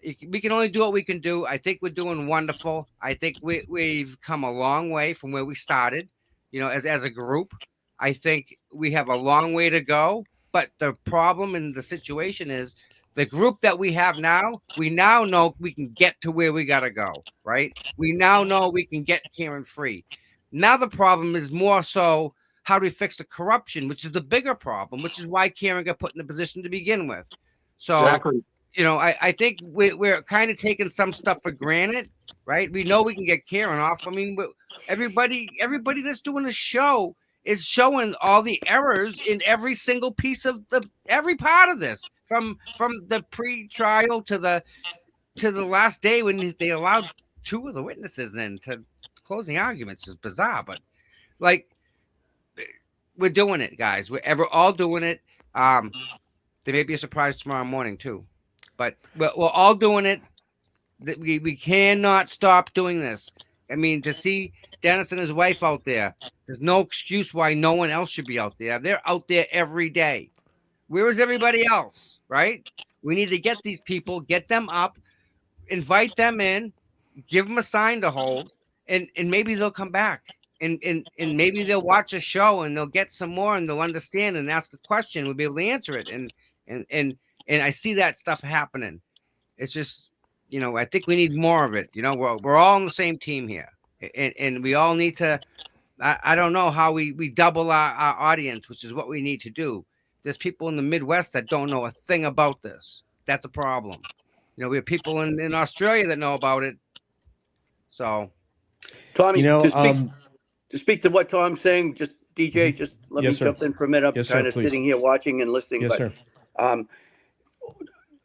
we can only do what we can do. I think we're doing wonderful. I think we've come a long way from where we started, as a group. I think we have a long way to go. But the problem and the situation is the group that we have now, we now know we can get to where we got to go, right? We now know we can get Karen free. Now the problem is more so, how do we fix the corruption, which is the bigger problem, which is why Karen got put in the position to begin with. So, Exactly. I think we're kind of taking some stuff for granted, right? We know we can get Karen off. I mean, everybody that's doing the show is showing all the errors in every single piece of every part of this, from the pre-trial to the last day when they allowed 2 of the witnesses in to closing arguments. Is bizarre, but like, we're doing it, guys. We're all doing it. There may be a surprise tomorrow morning too, but we're all doing it. We cannot stop doing this. I mean, to see Dennis and his wife out there, there's no excuse why no one else should be out there. They're out there every day. Where is everybody else, right? We need to get these people, get them up, invite them in, give them a sign to hold, and maybe they'll come back. And maybe they'll watch a show and they'll get some more and they'll understand and ask a question. We'll be able to answer it. And I see that stuff happening. It's just, I think we need more of it. We're all on the same team here, and we all need to. I don't know how we double our audience, which is what we need to do. There's people in the Midwest that don't know a thing about this. That's a problem. We have people in Australia that know about it. So, Tommy, to speak to what Tom's saying, just DJ, just let me jump in for a minute. I'm kind of sitting here watching and listening. Yes, but, sir.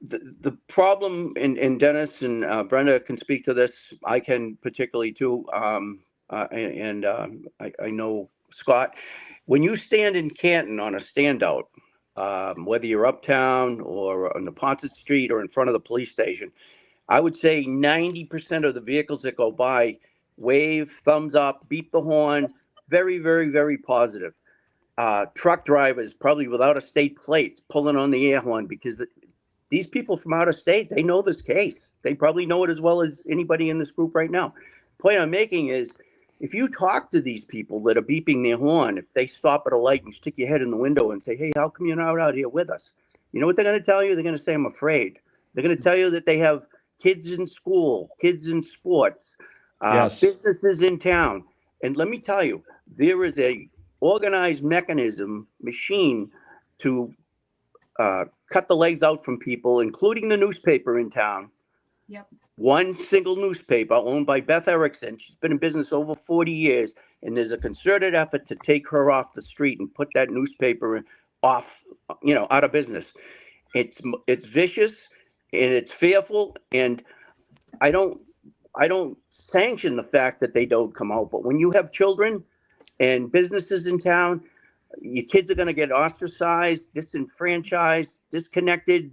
The problem, and Dennis and Brenda can speak to this. I can particularly too, and I know Scott. When you stand in Canton on a standout, whether you're uptown or on the Ponce Street or in front of the police station, I would say 90% of the vehicles that go by wave, thumbs up, beep the horn, very, very, very positive. Truck drivers, probably without a state plate, pulling on the air horn because these people from out of state, they know this case. They probably know it as well as anybody in this group right now. The point I'm making is, if you talk to these people that are beeping their horn, if they stop at a light and stick your head in the window and say, hey, how come you're not out here with us? You know what they're going to tell you? They're going to say, I'm afraid. They're going to tell you that they have kids in school, kids in sports, businesses in town. And let me tell you, there is a organized machine to cut the legs out from people, including the newspaper in town. Yep. One single newspaper owned by Beth Erickson. She's been in business over 40 years, and there's a concerted effort to take her off the street and put that newspaper off, out of business. It's vicious and it's fearful, and I don't sanction the fact that they don't come out. But when you have children and businesses in town, your kids are going to get ostracized, disenfranchised, disconnected.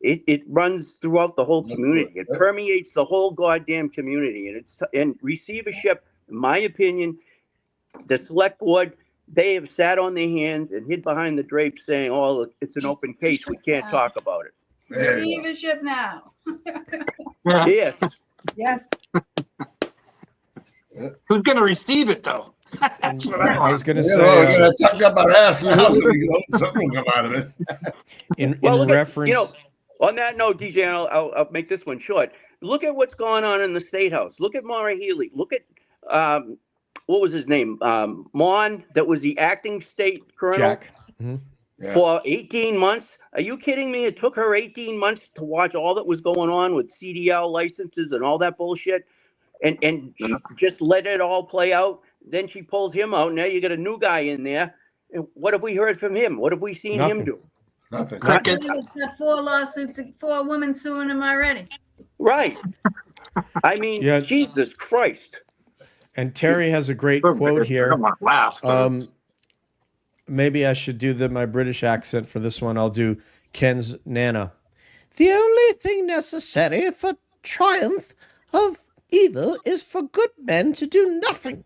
It runs throughout the whole community. It permeates the whole goddamn community. And receivership, in my opinion, the select board, they have sat on their hands and hid behind the drapes saying, oh, it's an open case. We can't talk about it. Receivership now. Yes. Yes. Who's going to receive it, though? I was going to say, we're going to tuck up our ass and something will come out of it. in reference. On that note, DJ, I'll make this one short. Look at what's going on in the State House. Look at Maura Healey. Look at, what was his name? Mon, that was the acting state colonel. Jack. Mm-hmm. For 18 months. Are you kidding me? It took her 18 months to watch all that was going on with CDL licenses and all that bullshit. And she just let it all play out. Then she pulls him out. Now you got a new guy in there. And what have we heard from him? What have we seen him do? Nothing. He's got 4 lawsuits, 4 women suing him already. Right. I mean, Jesus Christ. And Terry has a great quote here. Come on, laugh. Maybe I should do my British accent for this one. I'll do Ken's Nana. The only thing necessary for triumph of evil is for good men to do nothing.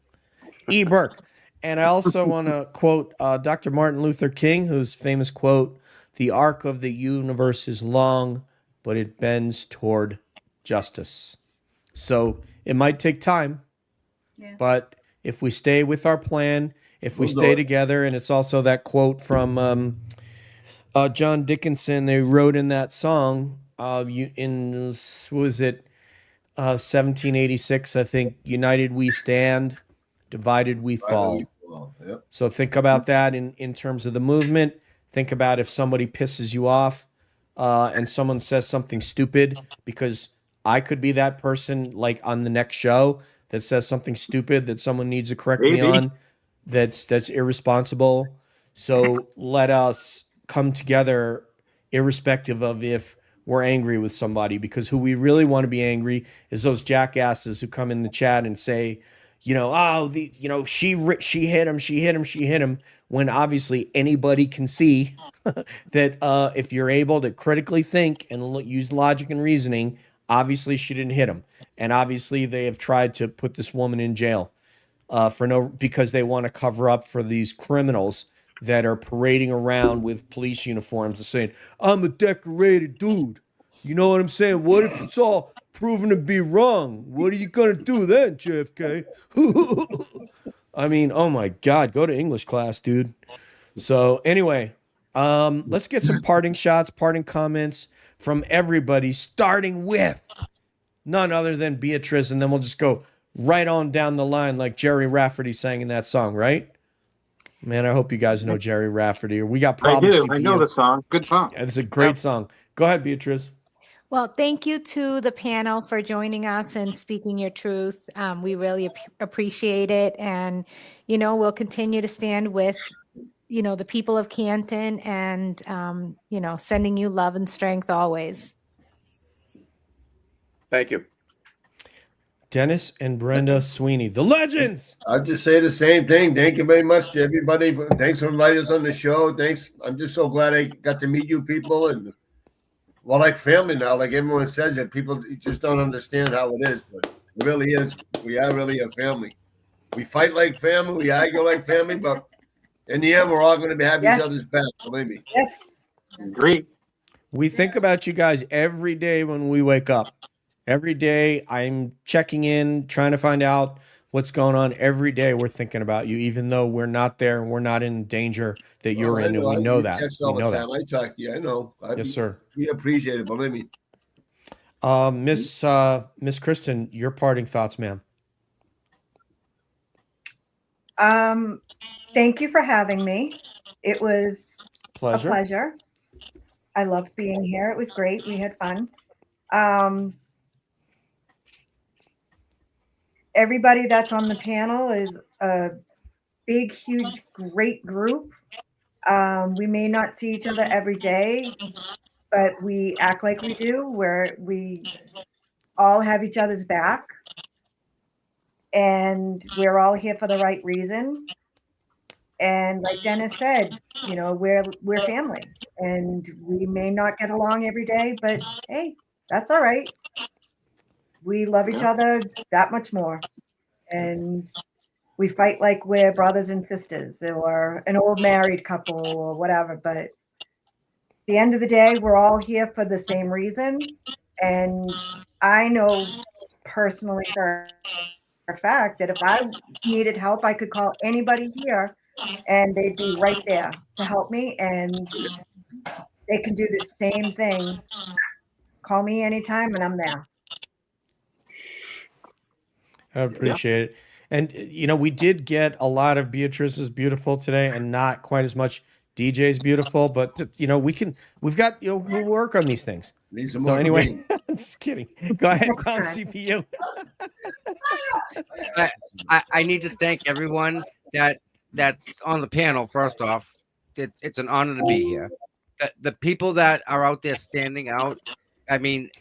E. Burke. And I also want to quote Dr. Martin Luther King, whose famous quote, "The arc of the universe is long, but it bends toward justice." So it might take time, but if we stay with our plan, if we stay together, and it's also that quote from John Dickinson, they wrote in that song, in, was it 1786, I think, "United we stand, divided we fall." Yep. So think about that in terms of the movement. Think about if somebody pisses you off and someone says something stupid, because I could be that person, like on the next show, that says something stupid that someone needs to correct me on, that's irresponsible. So let us come together irrespective of if we're angry with somebody, because who we really want to be angry is those jackasses who come in the chat and say, she hit him, when obviously anybody can see that if you're able to critically think and use logic and reasoning, obviously she didn't hit him. And obviously they have tried to put this woman in jail because they want to cover up for these criminals that are parading around with police uniforms and saying, "I'm a decorated dude." You know what I'm saying? What if it's all proven to be wrong? What are you going to do then, JFK? I mean, oh my God, go to English class, dude. So anyway, let's get some parting shots, parting comments from everybody, starting with none other than Beatrice, and then we'll just go right on down the line like Jerry Rafferty sang in that song, right? Man, I hope you guys know Jerry Rafferty. Or we got problems. I do. CPU. I know the song. Good song. Yeah, it's a great song. Go ahead, Beatrice. Well, thank you to the panel for joining us and speaking your truth. We really appreciate it. And, we'll continue to stand with, the people of Canton and, sending you love and strength always. Thank you. Dennis and Brenda Sweeney, the legends. I'll just say the same thing. Thank you very much to everybody. Thanks for inviting us on the show. Thanks. I'm just so glad I got to meet you people, and like family now. Like everyone says, that people just don't understand how it is, but it really is. We are really a family. We fight like family. We argue like family, but in the end, we're all going to have each other's back. Believe me. Yes. Agree. We think about you guys every day when we wake up. Every day I'm checking in, trying to find out what's going on. Every day we're thinking about you, even though we're not there and we're not in danger that you're in. And we know that. All the time. I talk to you. I know. Yes, sir. We appreciate it. Believe me. Miss Kristen, your parting thoughts, ma'am. Thank you for having me. It was a pleasure. I loved being here. It was great. We had fun. Everybody that's on the panel is a big, huge, great group. We may not see each other every day, but we act like we do, where we all have each other's back. And we're all here for the right reason. And like Dennis said, we're family. And we may not get along every day, but hey, that's all right. We love each other that much more. And we fight like we're brothers and sisters or an old married couple or whatever. But at the end of the day, we're all here for the same reason. And I know personally for a fact that if I needed help, I could call anybody here and they'd be right there to help me. And they can do the same thing. Call me anytime and I'm there. I appreciate it. And, we did get a lot of Beatrice's beautiful today and not quite as much DJ's beautiful, but, we've got, we'll work on these things. So anyway, I'm just kidding. Go ahead, CPU. I need to thank everyone that's on the panel. First off, it's an honor to be here. The people that are out there standing out, I mean,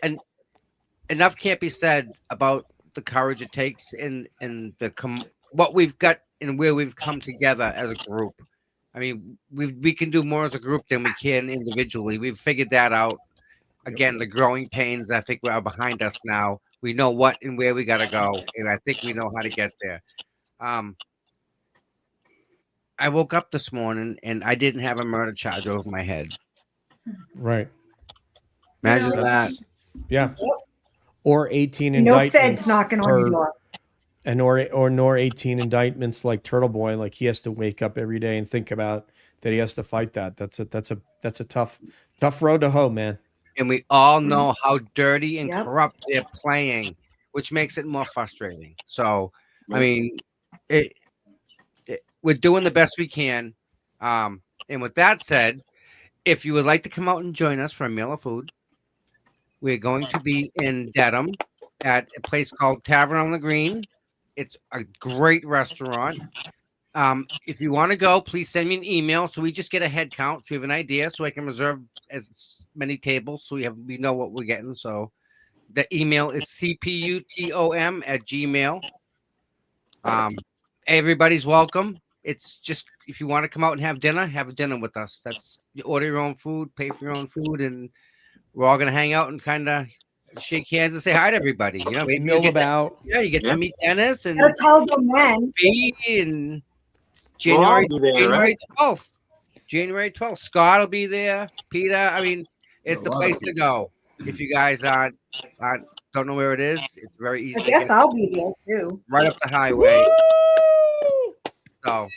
and enough can't be said about the courage it takes and what we've got and where we've come together as a group. I mean, we can do more as a group than we can individually. We've figured that out. Again, the growing pains, I think, are behind us now. We know what and where we got to go, and I think we know how to get there. I woke up this morning and I didn't have a murder charge over my head. Right. Imagine that. That's- Yeah. Or 18 No indictments. feds knocking on your door. And nor 18 indictments like Turtle Boy. Like he has to wake up every day and think about that he has to fight that. That's a tough road to hoe, man. And we all know how dirty and Yep. corrupt they're playing, which makes it more frustrating. So, I mean, we're doing the best we can. And with that said, if you would like to come out and join us for a meal of food, we're going to be in Dedham at a place called Tavern on the Green. It's a great restaurant. If you want to go, please send me an email so we just get a head count so we have an idea so I can reserve as many tables so we know what we're getting. So the email is cputom@gmail. Everybody's welcome. It's just if you want to come out and have a dinner with us. That's you order your own food, pay for your own food, and we're all gonna hang out and kind of shake hands and say hi to everybody. You know, maybe Mill about. you get to meet Dennis and Gotta tell them when. me and We'll all January be there, right? 12th. January 12th. Scott will be there. Peter. I mean, it's the place to go. If you guys don't know where it is, it's very easy. I guess I'll be there too. Right up the highway. So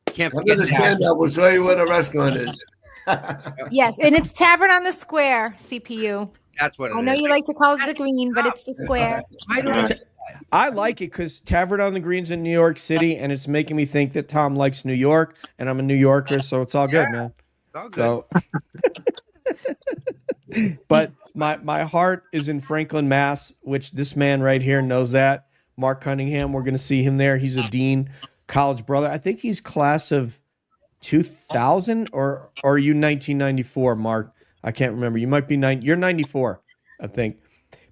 can't Come forget to the that. stand up. We'll show you where the restaurant is. Yes, and it's Tavern on the Square, CPU. That's what it I know is. you like to call it the green, but it's the square. I like it because Tavern on the Green's in New York City, and it's making me think that Tom likes New York, and I'm a New Yorker, so it's all good, man. It's all good. So, but my heart is in Franklin, Mass, which this man right here knows that. Mark Cunningham, we're going to see him there. He's a dean, college brother. I think he's class of 2000 or are you 1994, Mark? I can't remember. You might be you're 94, I think.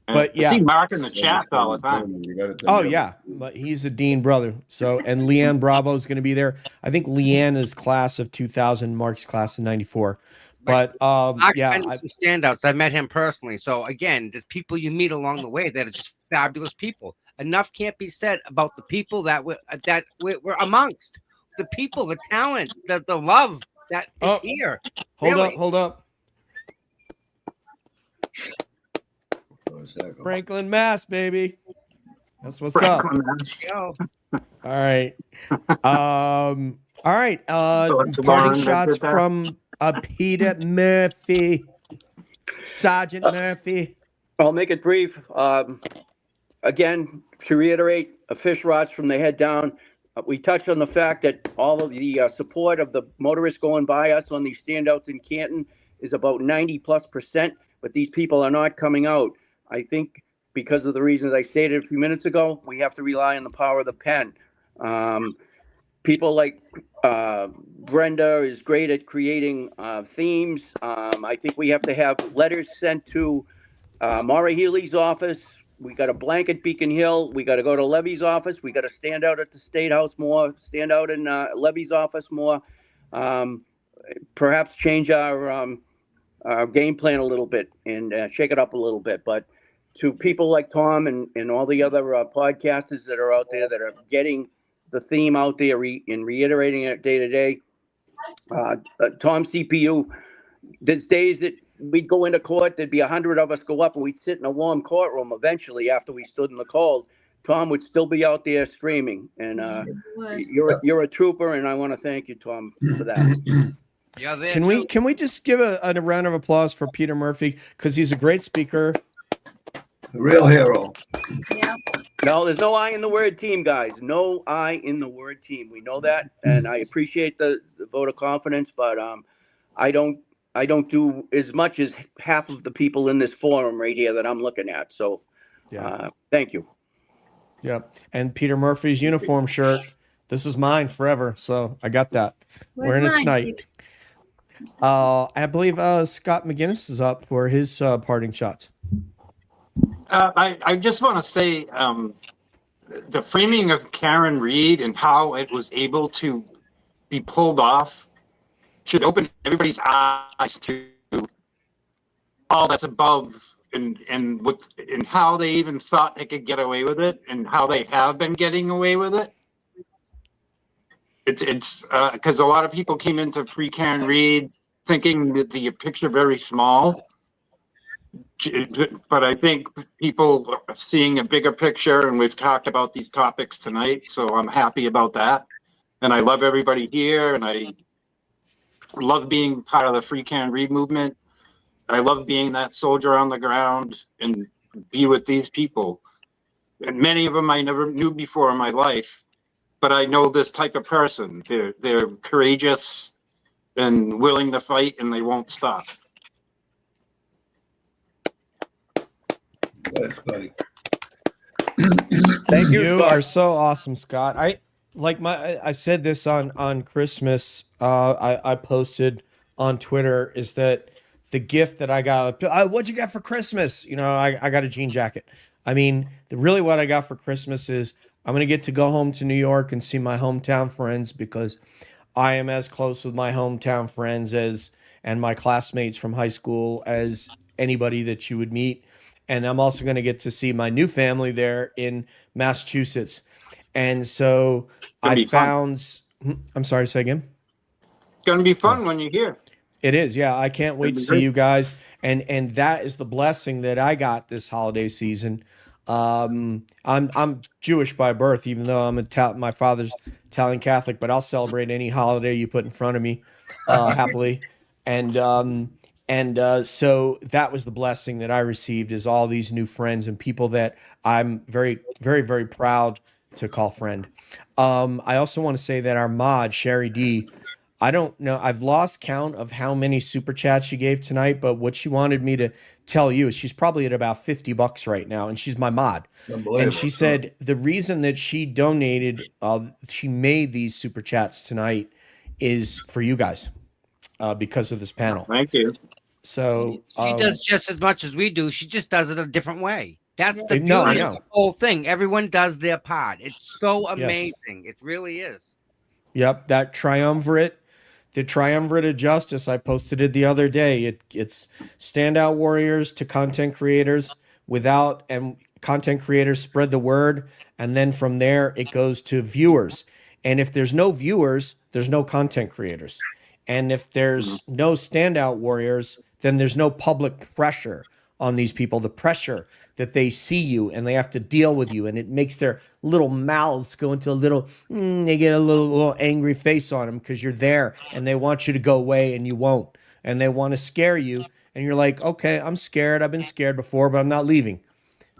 But I yeah. see Mark in the chat all the time. Oh yeah, but he's a dean brother. So and Leanne Bravo is going to be there. I think Leanne is class of 2000. Mark's class of 94. But Mark's yeah, been to some standouts. I met him personally. So again, there's people you meet along the way that are just fabulous people. Enough can't be said about the people that we're amongst. The people, the talent, the love that is here. Hold up. Franklin, Mass, baby. That's what's Franklin, up. Mass. Yo. All right. All right. it's Parting Lauren shots that did that. from Peter Murphy. Sergeant Murphy. I'll make it brief. Again, to reiterate, fish rots from the head down. We touched on the fact that all of the support of the motorists going by us on these standouts in Canton is about 90+%, but these people are not coming out. I think because of the reasons I stated a few minutes ago, we have to rely on the power of the pen. People like Brenda is great at creating themes. I think we have to have letters sent to Maura Healy's office. We got a blanket Beacon Hill. We got to go to Levy's office. We got to stand out at the State House more, stand out in Levy's office more. Perhaps change our game plan a little bit and shake it up a little bit. But to people like Tom and all the other podcasters that are out there that are getting the theme out there and reiterating it day to day, Tom CPU, there's days that we'd go into court, there'd be 100 of us go up and we'd sit in a warm courtroom eventually after we stood in the cold. Tom would still be out there streaming. And you're a trooper, and I want to thank you, Tom, for that. Yeah, Can we just give a round of applause for Peter Murphy because he's a great speaker. The real hero. Yeah. No, there's no I in the word team, guys. No I in the word team. We know that, and I appreciate the vote of confidence, but I don't do as much as half of the people in this forum right here that I'm looking at. So, thank you. Yeah, and Peter Murphy's uniform shirt. This is mine forever, so I got that. Wearing it tonight. I believe Scott McGuinness is up for his parting shots. I just want to say the framing of Karen Reed and how it was able to be pulled off should open everybody's eyes to all that's above and what and how they even thought they could get away with it and how they have been getting away with it. It's because a lot of people came into Free Karen Reed thinking that the picture very small. But I think people are seeing a bigger picture, and we've talked about these topics tonight, so I'm happy about that. And I love everybody here, and I love being part of the Free Karen Reed movement. I love being that soldier on the ground and be with these people. And many of them I never knew before in my life, but I know this type of person. They're courageous and willing to fight, and they won't stop. That's funny. Thank you, You Scott. are so awesome, Scott. I said this on Christmas. I posted on Twitter is that the gift that I got. What'd you get for Christmas? You know, I got a jean jacket. I mean, really, what I got for Christmas is I'm gonna get to go home to New York and see my hometown friends because I am as close with my hometown friends and my classmates from high school as anybody that you would meet. And I'm also going to get to see my new family there in Massachusetts. And so I found, I'm sorry, say again. It's going to be fun when you're here. It is. Yeah. I can't wait to see you guys. And that is the blessing that I got this holiday season. I'm Jewish by birth, even though my father's Italian Catholic, but I'll celebrate any holiday you put in front of me, happily. And so that was the blessing that I received is all these new friends and people that I'm very, very, very proud to call friend. I also want to say that our mod, Sherry D, I don't know, I've lost count of how many super chats she gave tonight, but what she wanted me to tell you is she's probably at about $50 right now, and she's my mod. And she said the reason that she donated, she made these super chats tonight is for you guys because of this panel. Thank you. So she does just as much as we do. She just does it a different way. That's the beauty I of know. the whole thing. Everyone does their part. It's so amazing. Yes. It really is. Yep, that triumvirate, the triumvirate of justice. I posted it the other day. It's standout warriors to content creators and content creators spread the word, and then from there it goes to viewers. And if there's no viewers, there's no content creators. And if there's no standout warriors, then there's no public pressure on these people, the pressure that they see you and they have to deal with you. And it makes their little mouths go into a little, they get a little angry face on them because you're there and they want you to go away and you won't. And they want to scare you. And you're like, okay, I'm scared. I've been scared before, but I'm not leaving.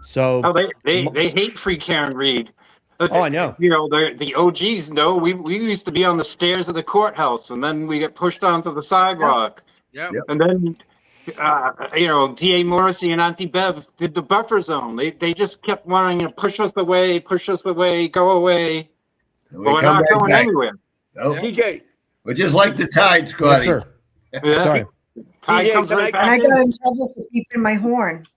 So they hate Free Karen Reed. Oh, I know. You know, the OGs know we used to be on the stairs of the courthouse, and then we get pushed onto the sidewalk. Yep. And then, D.A. Morrissey and Auntie Bev did the buffer zone. They just kept wanting to push us away, go away. But we're not going anywhere. Nope. DJ. We're just like the tide, Scotty. Yes, sir. Yeah. Sorry. Tide comes right And back I in. got in trouble for keeping my horn.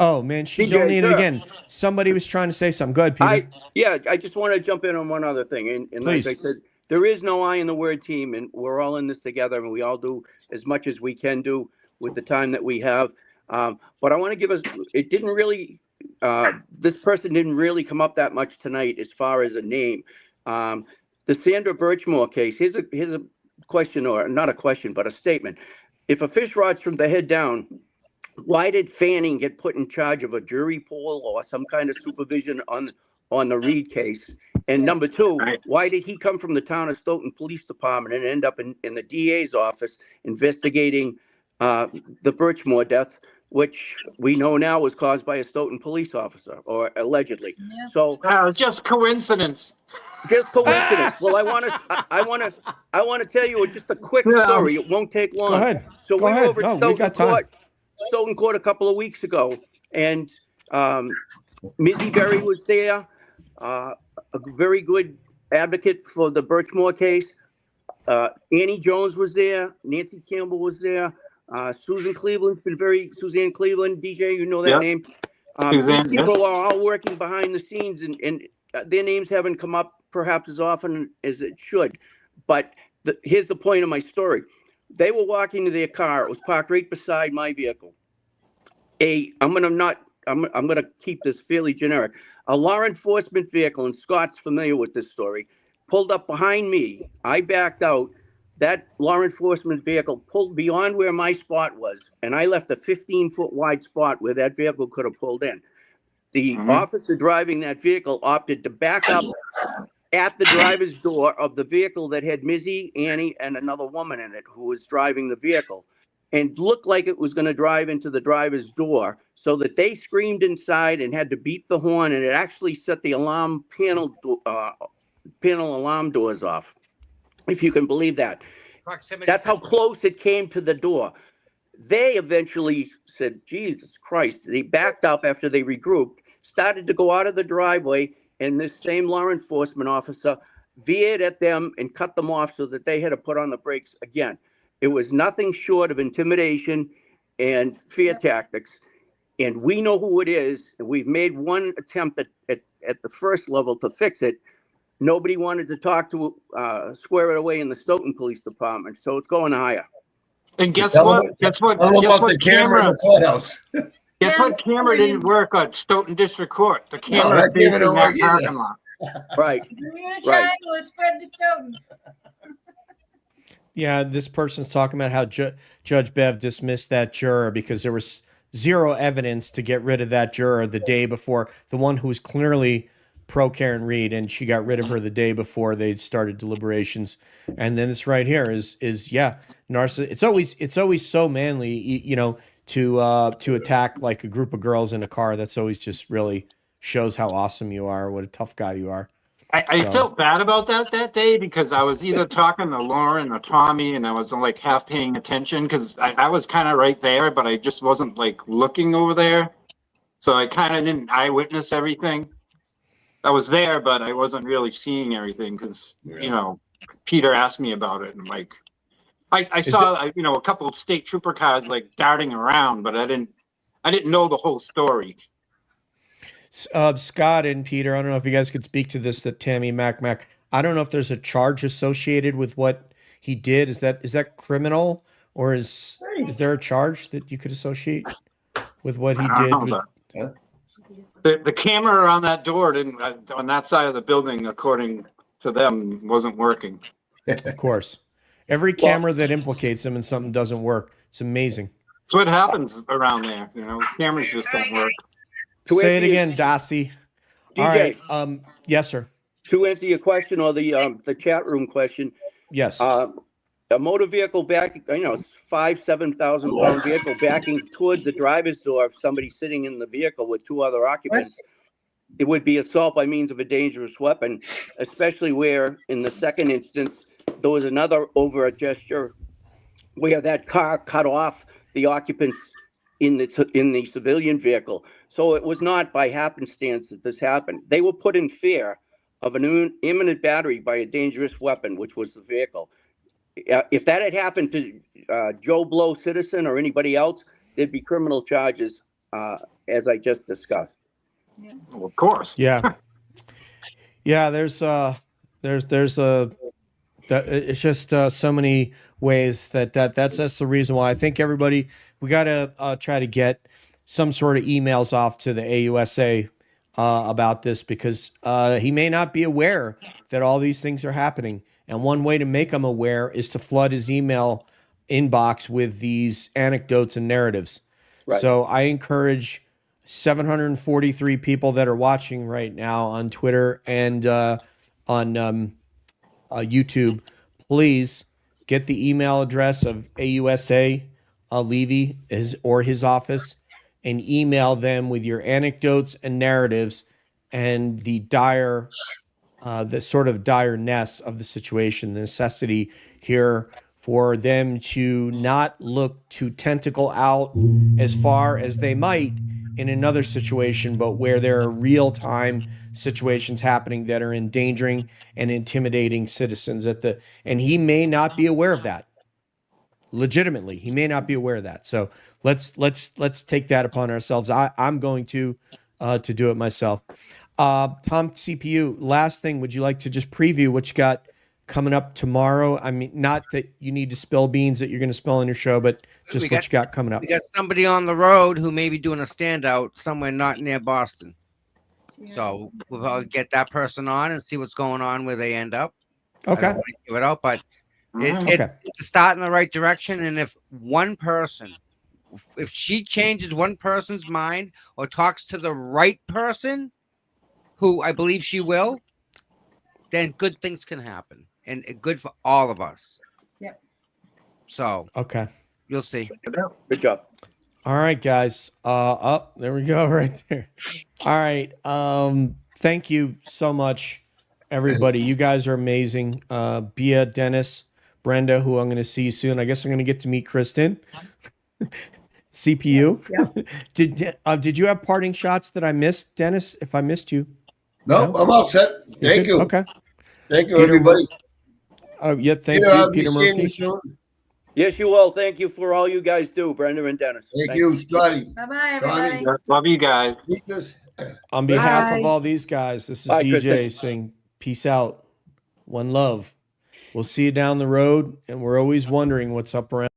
Oh, man, she DJ, donated sir. again. Somebody was trying to say something. Go ahead, Peter. I just want to jump in on one other thing. And like Please. I said, there is no I in the word team, and we're all in this together, and we all do as much as we can do with the time that we have. But I want to give us, it didn't really, this person didn't really come up that much tonight as far as a name. The Sandra Birchmore case, here's a question, or not a question, but a statement. If a fish rots from the head down, why did Fanning get put in charge of a jury pool or some kind of supervision on the Reed case? And number two, why did he come from the town of Stoughton Police Department and end up in the DA's office investigating the Birchmore death, which we know now was caused by a Stoughton police officer, or allegedly. Yeah. So It's just coincidence. just coincidence. Well, I want to tell you just a quick story. It won't take long. Go ahead. So Go we ahead. were over No, at we got time. Stoughton Court a couple of weeks ago, and Mizzy Berry was there, a very good advocate for the Birchmore case. Annie Jones was there. Nancy Campbell was there. Suzanne Cleveland, DJ, you know that Yep. name. Suzanne, These people are all working behind the scenes, and their names haven't come up perhaps as often as it should. But here's the point of my story. They were walking to their car. It was parked right beside my vehicle. I'm gonna keep this fairly generic. A law enforcement vehicle, and Scott's familiar with this story, pulled up behind me. I backed out. That law enforcement vehicle pulled beyond where my spot was, and I left a 15-foot wide spot where that vehicle could have pulled in. The officer driving that vehicle opted to back up at the driver's door of the vehicle that had Mizzy, Annie, and another woman in it who was driving the vehicle, and looked like it was going to drive into the driver's door, so that they screamed inside and had to beep the horn, and it actually set the alarm panel alarm doors off, if you can believe that. Proximity. That's how close it came to the door. They eventually said, Jesus Christ. They backed up after they regrouped, started to go out of the driveway, and this same law enforcement officer veered at them and cut them off so that they had to put on the brakes again. It was nothing short of intimidation and fear tactics. And we know who it is. And we've made one attempt at the first level to fix it. Nobody wanted to talk to square it away in the Stoughton Police Department. So it's going higher. And guess Tell what? them- Guess what? Tell them Guess about what the camera in the courthouse. Guess what camera didn't work on Stoughton District Court? The No, camera that camera facing don't that work either. parking lot. Right. Bermuda Right. Triangle is spread to Stoughton. Yeah, this person's talking about how Judge Bev dismissed that juror because there was zero evidence to get rid of that juror the day before, the one who was clearly pro Karen Reed, and she got rid of her the day before they started deliberations. And then this right here is it's always so manly, you know, to attack like a group of girls in a car. That's always just really shows how awesome you are, what a tough guy you are. I felt bad about that day because I was either talking to Lauren or Tommy, and I was like half paying attention because I was kind of right there, but I just wasn't like looking over there. So I kind of didn't eyewitness everything. I was there, but I wasn't really seeing everything because, you know, Peter asked me about it. And like, I saw, you know, a couple of state trooper cars like darting around, but I didn't know the whole story. Scott and Peter, I don't know if you guys could speak to this, that Tammy Mac, I don't know if there's a charge associated with what he did. Is that criminal, or is there a charge that you could associate with what he did? The camera on that door didn't, on that side of the building, according to them, wasn't working. Of course. Every camera that implicates him in something doesn't work. It's amazing. It's what happens around there. You know, cameras just don't work. Say it again, Dossie. DJ, all right. Yes, sir. To answer your question, or the chat room question. Yes. A motor vehicle back, you know, 7,000 pound vehicle backing towards the driver's door of somebody sitting in the vehicle with two other occupants. It would be assault by means of a dangerous weapon, especially where in the second instance, there was another overt gesture where that car cut off the occupants in the civilian vehicle. So it was not by happenstance that this happened. They were put in fear of an imminent battery by a dangerous weapon, which was the vehicle. If that had happened to Joe Blow citizen or anybody else, there'd be criminal charges, as I just discussed. Well, of course. Yeah. Yeah. It's just so many ways that's the reason why I think everybody, we got to try to get some sort of emails off to the AUSA about this, because he may not be aware that all these things are happening. And one way to make him aware is to flood his email inbox with these anecdotes and narratives. Right. So I encourage 743 people that are watching right now on Twitter and on YouTube, please get the email address of AUSA Levy or his office and email them with your anecdotes and narratives and the sort of direness of the situation, the necessity here for them to not look to tentacle out as far as they might in another situation, but where there are real-time situations happening that are endangering and intimidating citizens and he may not be aware of that. legitimately. He may not be aware of that. So let's take that upon ourselves. I'm going to do it myself. Tom CPU, last thing, would you like to just preview what you got coming up tomorrow? I mean, not that you need to spill beans that you're going to spill on your show, but just what you got coming up. We got somebody on the road who may be doing a standout somewhere not near Boston. Yeah. So we'll probably get that person on and see what's going on, where they end up. Okay. I don't want to give it out, but Mhm. it's a start in the right direction. And if one person, if she changes one person's mind or talks to the right person, who I believe she will, then good things can happen, and good for all of us. Yep. So Okay. you'll see. Good job. All right, guys. There we go, right there. All right. Thank you so much, everybody. You guys are amazing. Bia, Dennis, Brenda, who I'm going to see soon. I guess I'm going to get to meet Kristen. CPU. Did you have parting shots that I missed, Dennis? If I missed you. No, I'm all set. Thank you. Okay. Thank you, Peter everybody. Yeah, thank Peter, you, I'll be Peter seeing you Murphy. soon. Yes, you will. Thank you for all you guys do, Brenda and Dennis. Thank you, Scotty. Bye-bye, Johnny. everybody. Love you guys. On behalf Bye. of all these guys, this is Bye, DJ Kristen. saying peace out. One love. We'll see you down the road, and we're always wondering what's up around.